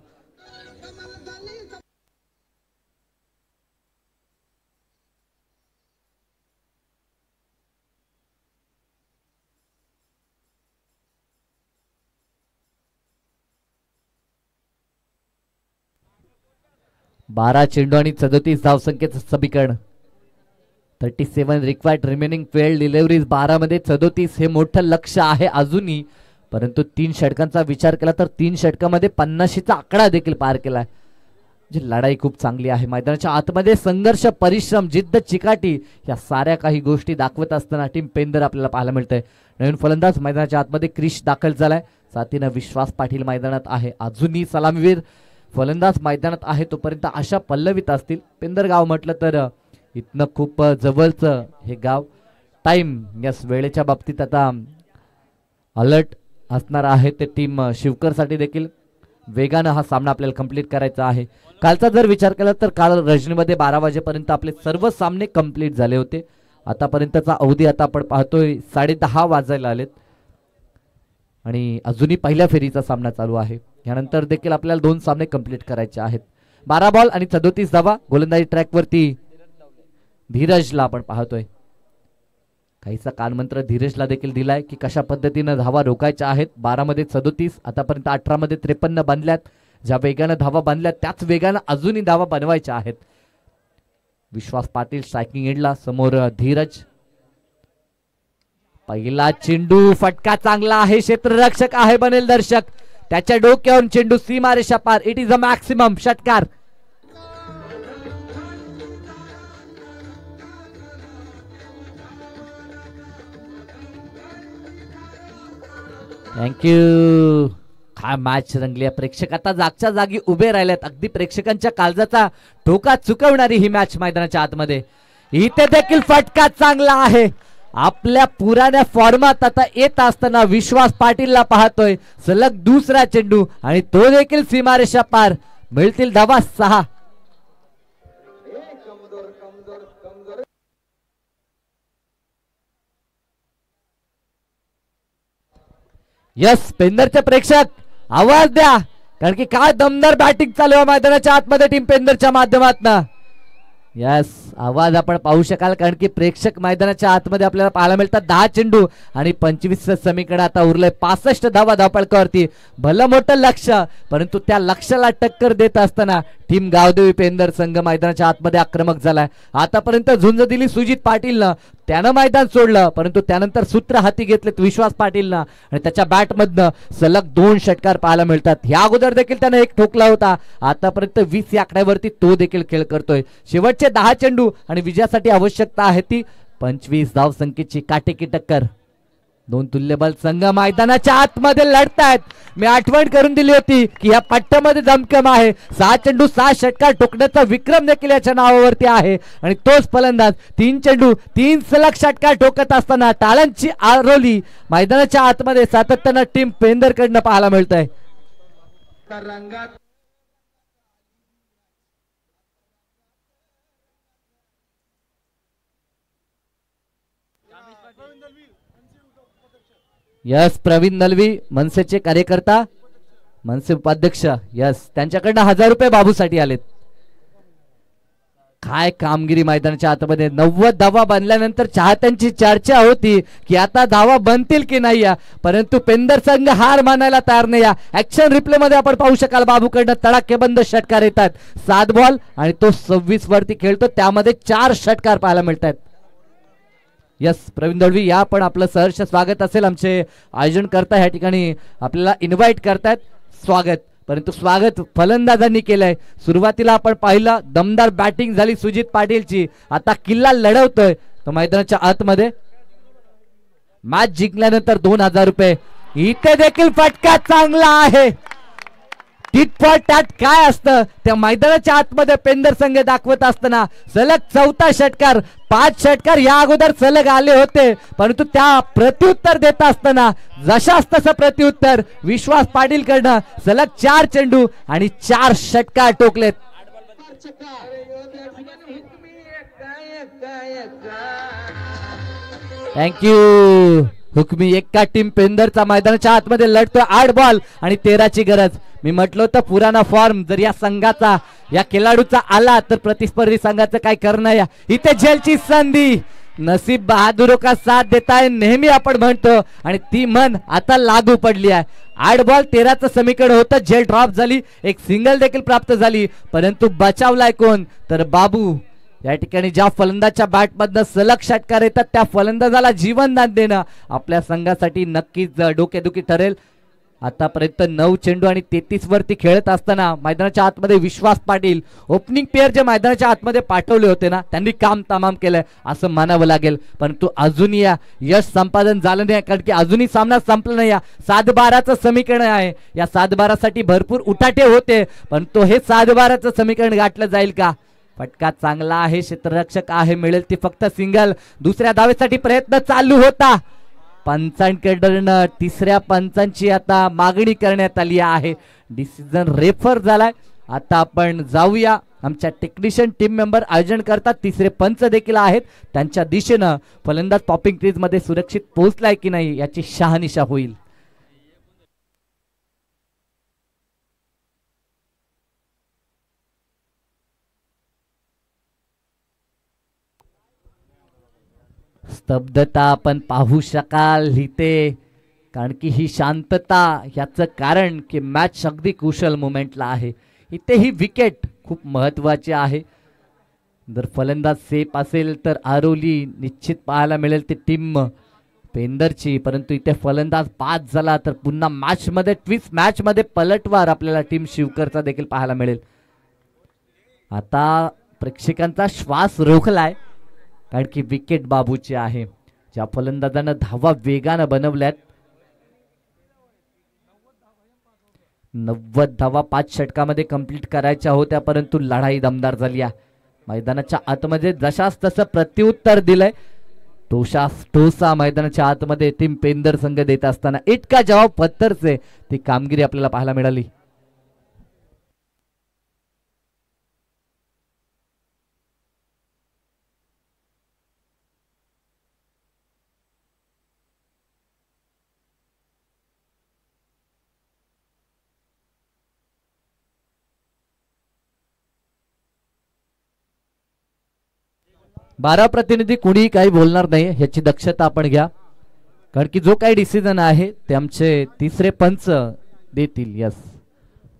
बारा चेंडू आणि 37 धावसंख्येचं समीकरण. 37 रिक्वायर्ड रिमेनिंग फेल्ड डिलिव्हरीज. 12 मध्ये 37 हे मोठं लक्ष आहे अजूनही, परंतु 3 षटकांचा विचार केला तर 3 षटकामध्ये 50चा आकडा देखील पार केलाय. जी लढाई खूप चांगली आहे. मैदानाच्या आतमध्ये संघर्ष, परिश्रम, जिद्द, चिकाटी या साऱ्या काही गोष्टी दाखवत असताना टीम पेंदर आपल्याला पाहायला मिळतंय. नवीन फलंदाज मैदानाच्या आतमध्ये क्रिश दाखल झालाय. साथीनं विश्वास पाटील मैदानात आहे. अजूनही सलामीवीर फलंदाज मैदानात आहे. तोपर्यंत आशा पल्लवित असतील. पेंदर गाव म्हटलं तर इथनं खूप जवळचं हे गाव. टाइम यस वेळेच्या बाबतीत आता अलर्ट असणार आहे ते टीम शिवकरसाठी देखील. वेगानं हा सामना आपल्याला कंप्लीट करायचा आहे. कालचा जर विचार केला तर काल रजनीमध्ये 12 वाजेपर्यंत आपले सर्व सामने कंप्लीट झाले होते. आतापर्यंतचा अवधी आता आपण पाहतोय 10:30 वाजायला आलेत आणि अजूनही पहिल्या फेरीचा सामना चालू आहे. यानंतर देखील आपल्याला 2 सामने कंप्लीट करायचे आहेत. 12 बॉल आणि 37 धावा. गोलंदाजी ट्रॅकवरती धीरजला आपण पाहतोय. काहीसा कानमंत्र धीरजला देखील दिलाय की कशा पद्धतीनं धावा रोखायच्या आहेत. 12 मध्ये 37, आतापर्यंत 18 मध्ये 53 बांधल्यात. ज्या वेगानं धावा बांधल्यात त्याच वेगानं अजूनही धावा बनवायच्या आहेत. विश्वास पाटील स्ट्रायकिंग एंडला. समोर धीरज. पहिला चेंडू फटका चांगला आहे. क्षेत्ररक्षक आहे बनेल दर्शक. त्याच्या डोक्यावरून चेंडू सीमारेषा पार. इट इज अ मॅक्सिमम षटकार. थँक्यू. काय मॅच रंगली. प्रेक्षक आता जागच्या जागी उभे राहिलेत. अगदी प्रेक्षकांच्या काळजाचा ठोका चुकवणारी ही मॅच मैदानाच्या आतमध्ये. इथे देखील फटका चांगला आहे. आपल्या पुराण्या फॉर्मात आता येत असताना विश्वास पाटीलला पाहतोय. सलग दुसरा चेंडू आणि तो देखील सीमारेषा पार. मिळतील धावा 6. यस पेंदरचे प्रेक्षक आवाज द्या, कारण की काय दमदार बॅटिंग चालू आहे मैदानाच्या आतमध्ये टीम पेंदरच्या माध्यमातून. यस, आवाज आपण पाहू शकाल कारण की प्रेक्षक मैदानाच्या आतमध्ये आपल्याला पाहायला मिळतात. 10 चेंडू आणि 25 समीकडे आता उरले 65 धावा धावपळकावरती. भलं मोठं लक्ष, परंतु त्या लक्षाला टक्कर देत असताना टीम गावदेवी पेंदर संघ मैदानाच्या आतमध्ये आक्रमक झालाय. आतापर्यंत झुंज दिली सुजित पाटीलनं, त्यानं मैदान सोडलं, परंतु त्यानंतर सूत्र हाती घेतलेत विश्वास पाटीलनं आणि त्याच्या बॅटमधनं सलग 2 षटकार पाहायला मिळतात. ह्या अगोदर देखील त्यानं एक ठोकला होता. आतापर्यंत 20 या आकड्यावरती तो देखील खेळ करतोय. शेवटचे 10 चेंडू आणि विजयासाठी आवश्यकता आहे ती 25 धावसंख्येची काटेकी टक्कर. 2 तुल्यबल संघ मैदानाच्या आतमध्ये लढतायत. मी आठवण करून दिली होती की या पट्ट्यामध्ये दमकम आहे. 6 चेंडू 6 षटकार ठोकण्याचा विक्रम देखील याच्या नावावरती आहे आणि तोच फलंदाज 3 चेंडू 3 सलग षटकार ठोकत असताना टाळ्यांची आरोली मैदानाच्या आतमध्ये सातत्यानं टीम पेंदरकडनं पाहायला मिळतंय. यस, प्रवीण दलवी मनसेचे कार्यकर्ता, मनसे उपाध्यक्ष. यस, त्यांच्याकडनं 1000 रुपये बाबूसाठी आलेत. काय कामगिरी मैदानाच्या आतमध्ये. 90 धावा बनल्यानंतर चाहत्यांची चर्चा होती की आता धावा बनतील की नाही, परंतु पेंदर संघ हार मानायला तयार नाही. ऍक्शन रिप्ले मध्ये आपण पाहू शकाल बाबूकडनं तडाखेबंद षटकार येतात. 7 बॉल आणि तो 26 वरती खेळतो, त्यामध्ये 4 षटकार पाहायला मिळतात. यस, प्रवीण दळवी या पण आपलं सहर्ष स्वागत असेल. आमचे आयोजन करता ह्या ठिकाणी आपल्याला इन्व्हाइट करतायत. स्वागत, परंतु स्वागत फलंदाजांनी केलंय. सुरुवातीला आपण पाहिलं दमदार बॅटिंग झाली सुजित पाटीलची. आता किल्ला लढवतोय तो मैदानाच्या आतमध्ये. मॅच जिंकल्यानंतर 2000 रुपये. इथे देखील फटका चांगला आहे. टिट फॉर टॅट काय असतं त्या मैदानाच्या आतमध्ये पेंदर संघ दाखवत असताना सलग 4था षटकार. 5 षटकार या अगोदर सलग आले होते, परंतु त्या प्रत्युत्तर देत असताना जशास तसं प्रत्युत्तर विश्वास पाटील कडनं सलग 4 चेंडू आणि 4 षटकार टोकलेत. थँक्यू हुकमी. एका टीम पेंदरचा मैदानाच्या आतमध्ये लढतोय. 8 बॉल आणि 13ची गरज. मी म्हटलं होतं पुराणा फॉर्म जर या संघाचा या खेळाडूचा आला तर प्रतिस्पर्धी संघाचं काय करणं. इथे झेलची संधी. नसीब बहादुरो का साथ देता है नेहमी आपण म्हणतो आणि ती मन आता लागू पडली आहे. 8 बॉल 13चं समीकरण होतं. झेल ड्रॉप झाली, एक सिंगल देखील प्राप्त झाली, परंतु बचावलाय कोण तर बाबू. या ठिकाणी ज्या फलंदाजच्या बॅटमधनं सलग षटकार येतात त्या फलंदाजाला जीवनदान देणं आपल्या संघासाठी नक्कीच डोकेदुखी ठरेल. आतापर्यंत 9 चेंडू आणि 33 वरती खेळत असताना मैदानाच्या आतमध्ये विश्वास पाटील ओपनिंग प्लेयर जे मैदानाच्या आतमध्ये पाठवले होते ना त्यांनी काम तमाम केलंय असं मानावं लागेल. परंतु अजूनही यश संपादन झालं नाही, कारण की अजूनही सामना संपला नाही. 7-12चं समीकरण आहे. या 7-12साठी भरपूर उठाटे होते, परंतु हे 7-12चं समीकरण गाठलं जाईल का. फटका चांगला आहे, क्षेत्ररक्षक आहे, मिळेल ती फक्त सिंगल. दुसऱ्या धावेसाठी प्रयत्न चालू होता. पंचांकडनं तिसऱ्या पंचांची आता मागणी करण्यात आली आहे. डिसिजन रेफर झालाय. आता आपण जाऊया आमच्या टेक्निशियन टीम मेंबर आयोजन करतात. तिसरे पंच देखील आहेत, त्यांच्या दिशेनं फलंदाज पॉपिंग क्रीज मध्ये सुरक्षित पोहोचलाय की नाही याची शहानिशा होईल. स्तब्धता आपण पाहू शकाल इथे, कारण की ही शांतता याचं कारण की मॅच अगदी कुशल मोमेंटला आहे. इथे ही विकेट खूप महत्वाची आहे. जर फलंदाज सेफ असेल तर आरोली निश्चित पाहायला मिळेल ती टीम पेंदरची, परंतु इथे फलंदाज बाद झाला तर पुन्हा मॅचमध्ये ट्विस्ट मॅचमध्ये पलटवार आपल्याला टीम शिवकरचा देखील पाहायला मिळेल. आता प्रेक्षकांचा श्वास रोखलाय कारण की विकेट बाबूची आहे. ज्या फलंदाजानं धावा वेगानं बनवल्यात. 90 धावा 5 षटकामध्ये कंप्लीट करायच्या होत्या, परंतु लढाई दमदार झाली आहे. मैदानाच्या आतमध्ये जशास तसं प्रत्युत्तर दिलंय. ठोसा मैदानाच्या आतमध्ये टीम पेंदर संघ देत असताना इतका जवाब पत्थरचे ती कामगिरी आपल्याला पाहायला मिळाली. 12 प्रतिनिधी कुणीही काही बोलणार नाही ह्याची दक्षता आपण घ्या, कारण की जो काही डिसिजन आहे ते आमचे तिसरे पंच देतील. यस,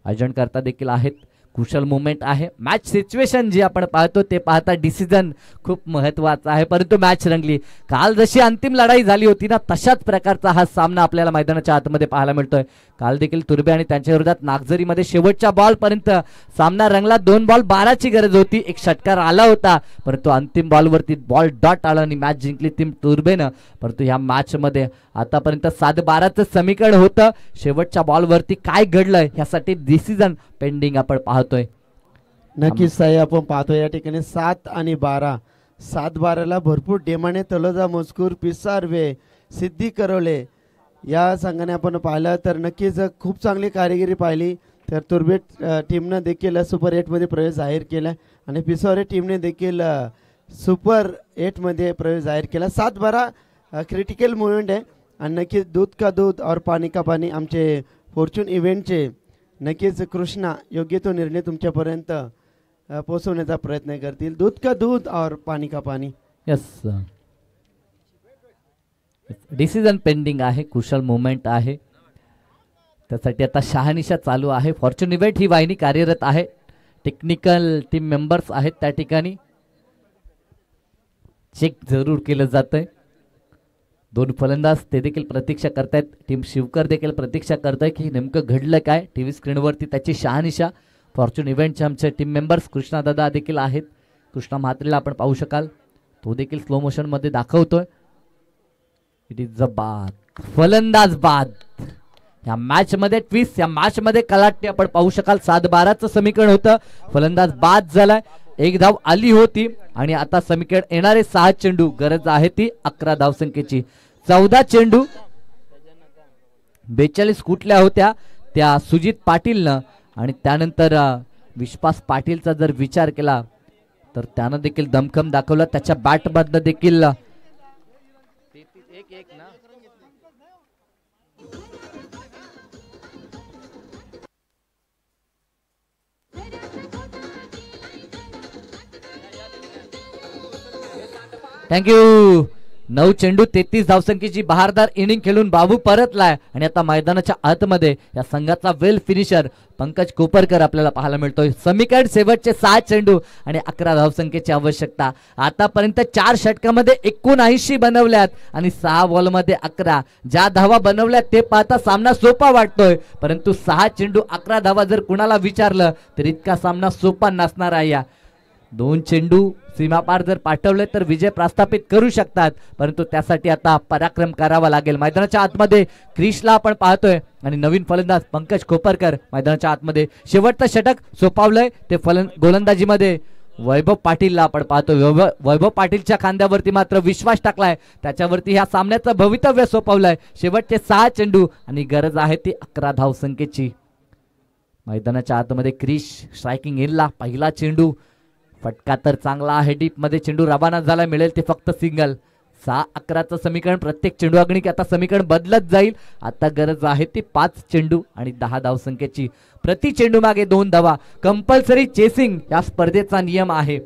आयोजन करता देखील आहेत. कुशल मुवमेंट आहे. मॅच सिच्युएशन जी आपण पाहतो ते पाहता डिसिजन खूप महत्वाचा आहे, परंतु मॅच रंगली. काल जशी अंतिम लढाई झाली होती ना, तशाच प्रकारचा हा सामना आपल्याला मैदानाच्या आतमध्ये पाहायला मिळतोय. काल देखील तुर्बे आणि त्यांच्या विरोधात नागझरीमध्ये शेवटच्या बॉल पर्यंत सामना रंगला. 2 बॉल 12ची गरज होती. एक षटकार आला होता, परंतु अंतिम बॉलवरती बॉल डॉट आला आणि मॅच जिंकली टीम तुर्बेनं. परंतु ह्या मॅच मध्ये आतापर्यंत 7-12चं समीकरण होतं. शेवटच्या बॉलवरती काय घडलंय यासाठी डिसिजन पेंडिंग आपण पाहतोय. नक्कीच साई, आपण पाहतो या ठिकाणी 7 आणि 12. 7-12ला भरपूर डेमाने तलोजा मजकूर पिसारवे सिद्धी करवले या संघाने आपण पाहिलं तर नक्कीच खूप चांगली कामगिरी पाहिली. तर तुर्बे टीमनं देखील सुपर 8मध्ये प्रवेश जाहीर केला आणि पिसावरे टीमने देखील सुपर 8मध्ये प्रवेश जाहीर केला. 7-12 क्रिटिकल मुवमेंट आहे आणि नक्कीच दूध का दूध और पाणी का पाणी आमचे फॉर्च्यून इव्हेंटचे नक्कीच कृष्णा योग्य तो निर्णय तुमच्यापर्यंत पोहोचवण्याचा प्रयत्न करतील. दूध का दूध और पाणी का पाणी. यस, डिसिजन पेंडिंग आहे. कुशल मुवमेंट आहे, त्यासाठी आता शहानिशा चालू आहे. फॉर्च्यून इव्हेंट ही वाहिनी कार्यरत आहे. टेक्निकल टीम मेंबर्स आहेत त्या ठिकाणी. चेक जरूर केलं जातंय. 2 फलंदाज ते देखील प्रतीक्षा करतायत. टीम शिवकर देखील प्रतीक्षा करताय की नेमकं घडलं काय. टीव्ही स्क्रीनवरती त्याची शहानिशा. फॉर्च्यून इव्हेंटचे आमचे टीम मेंबर्स कृष्णा दादा देखील आहेत. कृष्णा म्हात्रेला आपण पाहू शकाल, तो देखील स्लो मोशन मध्ये दाखवतोय. इट इज अ बाद, फलंदाज बाद. या मॅच मध्ये ट्विस्ट, या मॅच मध्ये कलाटणी आपण पाहू शकाल. 7-12चं समीकरण होतं, फलंदाज बाद झालाय. 1 धाव आली होती आणि आता समीकरण येणारे 6 चेंडू, गरज आहे ती 11 धावसंख्येची. 14 चेंडू 42 कुठल्या होत्या त्या सुजित पाटीलनं, आणि त्यानंतर विश्वास पाटीलचा जर विचार केला तर त्यानं देखील दमखम दाखवला. त्याच्या बॅटमधनं देखील थँक्यू. 9 चेंडू 33 धावसंख्येची बहारदार इनिंग खेळून बाबू परतलाय आणि आता मैदानाच्या आतमध्ये या संघाचा वेल फिनिशर पंकज कोपरकर आपल्याला पाहायला मिळतोय. समीकरण शेवटचे 6 चेंडू आणि 11 धावसंख्येची आवश्यकता. आतापर्यंत 4 षटकामध्ये 79 बनवल्यात आणि 6 बॉलमध्ये 11. ज्या धावा बनवल्यात ते पाहता सामना सोपा वाटतोय, परंतु 6 चेंडू 11 धावा जर कुणाला विचारलं तर इतका सामना सोपा नसणार आहे. या 2 चेंडू सीमापार जर पाठवले तर विजय प्रस्थापित करू शकतात, परंतु त्यासाठी आता पराक्रम करावा लागेल. मैदानाच्या आतमध्ये क्रिशला आपण पाहतोय आणि नवीन फलंदाज पंकज कोपरकर मैदानाच्या आतमध्ये. शेवटचं षटक सोपावलंय ते गोलंदाजीमध्ये वैभव पाटीलला आपण पाहतो. वैभव पाटीलच्या खांद्यावरती मात्र विश्वास टाकलाय, त्याच्यावरती ह्या सामन्याचं भवितव्य सोपवलंय. शेवटचे 6 चेंडू आणि गरज आहे ती 11 धावसंख्येची. मैदानाच्या आतमध्ये क्रिश स्ट्रायकिंग एनला. पहिला चेंडू फटका तर चांगला आहे, डीप मध्ये चेंडू रवाना झाला, मिळेल ते फक्त सिंगल. 6-11चं समीकरण प्रत्येक चेंडू अगणिक आता समीकरण बदलत जाईल. आता गरज आहे ती 5 चेंडू आणि 10 धावसंख्येची. प्रति चेंडू मागे 2 धावा. कंपल्सरी चेसिंग या स्पर्धेचा नियम आहे.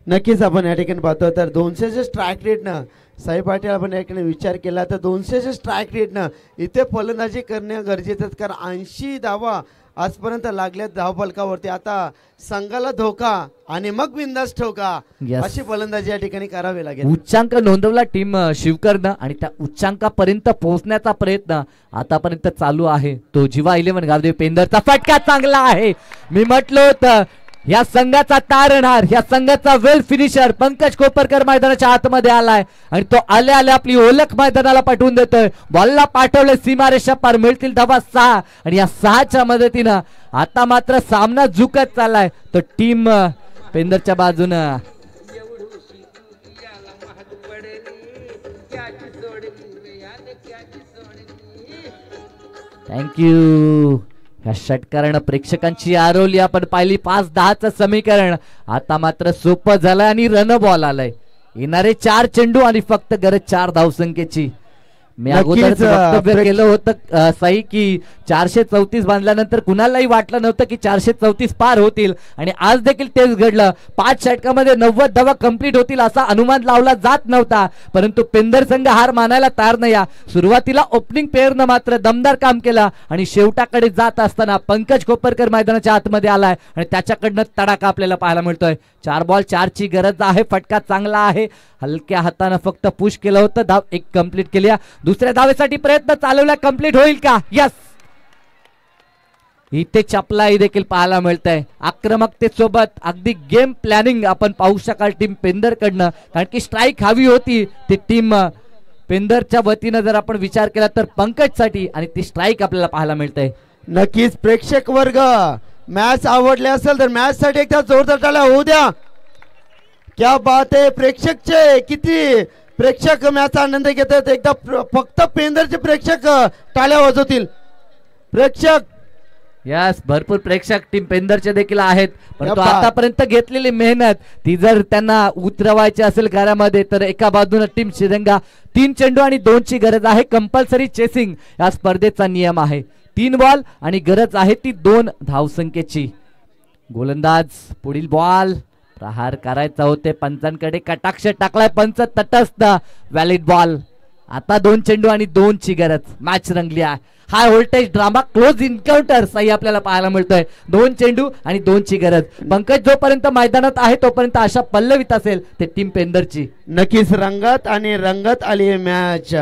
नक्कीच आपण या ठिकाणी पाहतो तर 200च्या स्ट्राईक रेटनं साई पाटील आपण या ठिकाणी विचार केला तर 200च्या स्ट्राईक रेटनं इथे फलंदाजी करणे गरजेचं, कारण 80 धावा आजपर्यंत लागल्यात धावफलकावरती. आता संघाला धोका आणि मग बिंदास ठोका अशी फलंदाजी या ठिकाणी करावी लागेल. उच्चांक नोंदवला टीम शिवकरनं आणि त्या उच्चांकापर्यंत पोहोचण्याचा प्रयत्न आतापर्यंत चालू आहे. तो जीवा 11 गावदेव पेंदरचा फटका चांगला आहे. मी म्हटलं होतं या संघाचा तारणहार, या संघाचा वेल फिनिशर पंकज कोपरकर मैदानाच्या आतमध्ये आलाय आणि तो आल्या आल्या आपली ओळख मैदानाला पाठवून देतोय. बॉलला पाठवले सीमारेषा पार, मिळतील धावा 6 आणि या 6च्या मदतीनं आता मात्र सामना झुकत चाललाय. तो टीम पेंदरच्या बाजूनं. थँक्यू. या षटकारानं प्रेक्षकांची आरवली आपण पाहिली. 5-10चं समीकरण आता मात्र सोपं झालंय आणि रन बॉल आलाय. येणारे 4 चेंडू आणि फक्त गरज 4 धावसंख्येची. मी अगोदरच नक्कीच, वक्तव्य केलं होतं साई की 434 बांधल्यानंतर कुणालाही वाटलं नव्हतं की 434 पार होतील आणि आज देखील तेच घडलं. 5 षटकामध्ये 90 धावा कंप्लीट होतील असा अनुमान लावला जात नव्हता, परंतु पेंदर संघ हार मानायला तयार नाही. सुरुवातीला ओपनिंग पेअरनं मात्र दमदार काम केलं आणि शेवटाकडे जात असताना पंकज कोपरकर मैदानाच्या आतमध्ये आलाय आणि त्याच्याकडनं तडाखा आपल्याला पाहायला मिळतोय. 4 बॉल 4 ची गरज आहे. फटका चांगला आहे. हलक्या हातानं फक्त पुश केलं होतं. धाव एक कंप्लीट केली. दुसऱ्या धावेसाठी प्रयत्न चालवला. कंप्लीट होईल का? यस. इथे चपलाई देखील पाहायला मिळतंय. आक्रमकतेसोबत अगदी गेम प्लॅनिंग आपण पाहू शकाल टीम पेंदर कडनं, कारण की स्ट्राईक हवी होती ती टीम पेंदरच्या वतीनं जर आपण विचार केला तर पंकज साठी, आणि ती स्ट्राईक आपल्याला पाहायला मिळते. नक्कीच प्रेक्षक वर्ग मॅच आवडले असेल तर मॅच साठी एकदा जोरदार टाळ्या होऊ द्या. क्या बात आहे. प्रेक्षकचे किती प्रेक्षक मॅचचा आनंद घेतात. एकदा फक्त पेंदरचे प्रेक्षक टाळ्या वाजवतील. प्रेक्षक यस, भरपूर प्रेक्षक टीम पेंदरचे देखील आहेत, परंतु या आतापर्यंत घेतलेली मेहनत ती जर त्यांना उतरवायची असेल घरामध्ये तर एका बाजूने टीम श्रीरंगा 3 चेंडू आणि 2 ची गरज आहे. कंपल्सरी चेसिंग या स्पर्धेचा नियम आहे. 3 बॉल आणि गरज आहे ती 2 धावसंख्येची. गोलंदाज पुढील बॉल प्रहार करायचा होते. पंचांकडे कटाक्ष टाकलाय. पंच तटस्थ. Valid ball. आता 2 चेंडू आणि 2 ची गरज. मॅच रंगली आहे. High voltage drama close encounter सही आपल्याला पाहायला मिळतोय. 2 चेंडू आणि 2 ची गरज. पंकज जोपर्यंत मैदानात आहे तोपर्यंत आशा पल्लवीत असेल ते टीम पेंदरची. नक्कीच रंगत आणि रंगत आली आहे मॅच.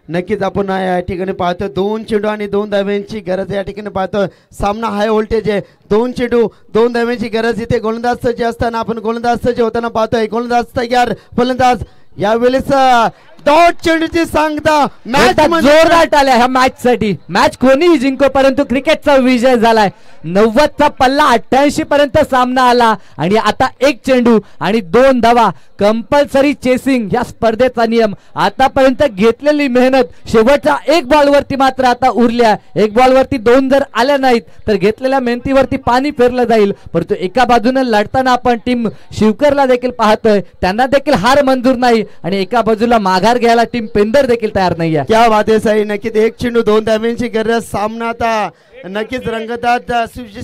नक्कीच आपण या ठिकाणी पाहतो 2 चेंडू आणि 2 धाव्यांची गरज या ठिकाणी पाहतो. सामना हाय व्होल्टेज आहे. 2 चेंडू 2 धाव्यांची गरज. इथे गोलंदाज सज्ज असताना आपण गोलंदाज सज्ज होताना पाहतोय. गोलंदाज तयार. फलंदाज यावेळेस डॉट चेंडूची सांगता. मॅच जोरदार टाळ्या ह्या मॅच साठी. मॅच कोणीही जिंको, परंतु क्रिकेटचा विजय झालाय. 90 चा पल्ला 88 पर्यंत सामना आला आणि आता 1 चेंडू आणि 2 धावा. कंपल्सरी चेसिंग या स्पर्धेचा नियम. आतापर्यंत घेतलेली मेहनत शेवटच्या 1 बॉल वरती मात्र आता उरल्या. 1 बॉल वरती 2 जर आल्या नाहीत तर घेतलेल्या मेहनतीवरती पाणी फिरलं जाईल. परंतु एका बाजूने लढताना आपण टीम शिवकरला देखील पाहतोय, त्यांना देखील हार मंजूर नाही आणि एका बाजूला माघार घ्यायला टीम पेंदर देखील तयार नाहीये. क्या बात आहे साई. नक्कीच 1 चेंडू 2 धाव्यांची गरज. सामना आता नक्कीच रंगतात.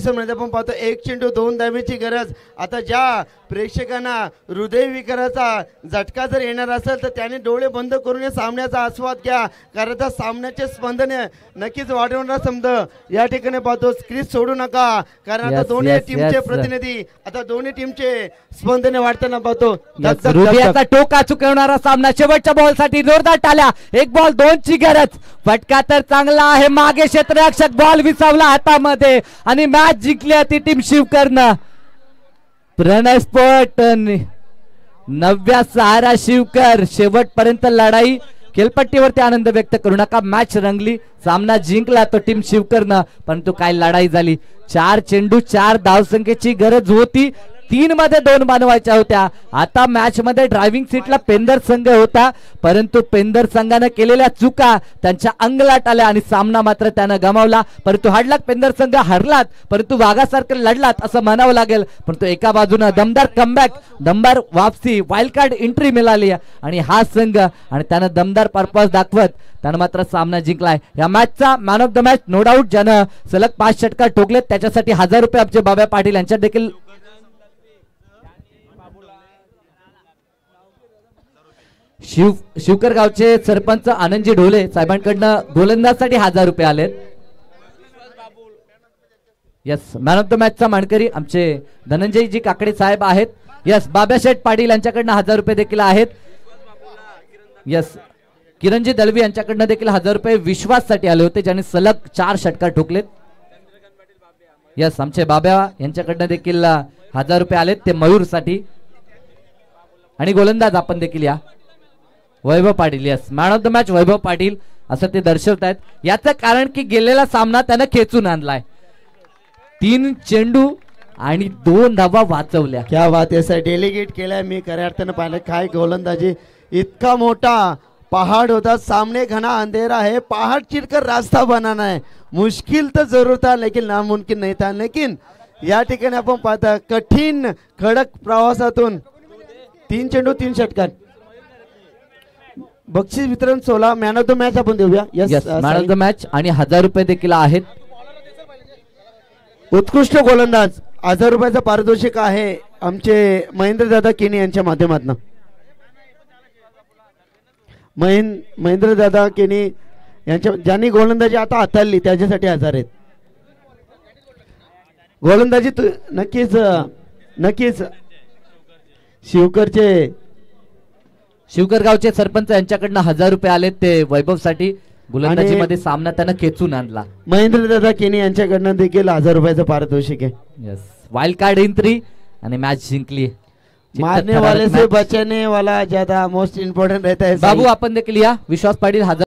मध्ये आपण पाहतो 1 चेंडू 2 धाव्यांची गरज. आता ज्या प्रेक्षकांना हृदयविकाराचा झटका जर येणार असेल तर त्याने डोळे बंद करून या सामन्याचा आस्वाद घ्या, कारण आता सामन्याचे स्पंदने नक्कीच वाढवणार समज या ठिकाणी पाहतो. स्क्रीन सोडू नका, कारण आता दोन्ही टीमचे प्रतिनिधी आता दोन्ही टीमचे स्पंदने वाढताना पाहतो. हृदयाचा टोका चुकवणारा सामना. शेवटच्या बॉल साठी जोरदार टाळ्या. 1 बॉल 2 ची गरज. फटका तर चांगला आहे. मागे क्षेत्ररक्षक बॉल विसावला हातामध्ये आणि मॅच जिंकली ती टीम शिवकरनं. प्रणय स्पोर्ट नव्या सहारा शिवकर. शेवटपर्यंत लढाई. खेळपट्टीवरती आनंद व्यक्त करू नका. मॅच रंगली. सामना जिंकला तो टीम शिवकरनं, परंतु काय लढाई झाली. 4 चेंडू 4 धावसंख्येची गरज होती. 3 मध्ये 2 बनवायच्या होत्या. आता मॅच मध्ये ड्रायव्हिंग सीटला पेंदर संघ होता, परंतु पेंदर संघाने केलेल्या चुका त्यांच्या अंगलाट आल्या आणि सामना मात्र त्यानं गमावला. परंतु हाडलाक पेंदर संघ हरलात, परंतु वाघासारखं लढलात असं म्हणावं लागेल. परंतु एका बाजूनं दमदार कमबॅक, दमदार वापसी, वाईल्ड कार्ड एंट्री मिळाली आणि हा संघ आणि त्यानं दमदार पर्पज दाखवत त्यानं मात्र सामना जिंकलाय. या मॅचचा man of the match no doubt ज्यानं सलग 5 षटकार ठोकलेत त्याच्यासाठी 1000 रुपये आमचे बाबा पाटील यांच्यात देखील शिवकर गावचे सरपंच आनंदजी ढोले साहेबांकडनं गोलंदाजसाठी 1000 रुपये आलेत. यस, मॅन ऑफ द मॅचचा मानकरी आमचे धनंजयजी काकडे साहेब आहेत. यस, बाबाशेठ पाटील यांच्याकडनं 1000 रुपये देखील आहेत. यस, किरणजी दळवी यांच्याकडनं देखील 1000 रुपये विश्वाससाठी आले होते, ज्याने सलग 4 षटकार ठोकलेत. यस, आमचे बाबा यांच्याकडनं देखील 1000 रुपये आलेत, ते मयूर साठी. आणि गोलंदाज आपण देखील या Vaibhav Patil. Yes, man of the match Vaibhav Patil असं ते दर्शवतायत. याचं कारण की गेलेला सामना त्यानं खेचून आणलाय. 3 चेंडू आणि 2 धावा वाचवल्या. क्या बात आहे सर. डेलिगेट केलाय मी खऱ्या अर्थानं पाहिलं. काय गोलंदाजी. इतका मोठा पहाड़ होता, सामने घना अंधेरा है, पहाड़ चीरकर रास्ता बनाना है. मुश्किल तो जरूर था लेकिन नामुमकिन नहीं था. लेकिन या ठिकाणी आपण पाहता कठीण खडक प्रवासातून 3 चेंडू 3 षटकार. बक्षीस वितरण 16 मॅन ऑफ द मॅच आपण देऊया. Yes, man of the match आणि 1000 रुपये देखील आहेत. उत्कृष्ट गोलंदाज 1000 रुपयाचं पारितोषिक आहे आमचे महेंद्र दादा केनी यांच्या माध्यमातून. महेंद्र दादा केनी यांच्या ज्यांनी गोलंदाजी आता हाताळली त्याच्यासाठी 1000 आहेत. गोलंदाजी नक्कीच शिवकर गावचे सरपंच यांच्याकडनं 1000 रुपये आलेत ते वैभवसाठी. गोलंदाजीमध्ये सामना त्यांना खेचून आणला. महेंद्र दादा केनी यांच्याकडनं देखील 1000 रुपयाचं पारितोषिक आहे. यस, वाइल्ड कार्ड एंट्री आणि मॅच जिंकली. मारने वाले से बचाने वाला ज्यादा मोस्ट इम्पोर्टेंट रहता है. बाबू आपण देखील या. विश्वास पाटील 1000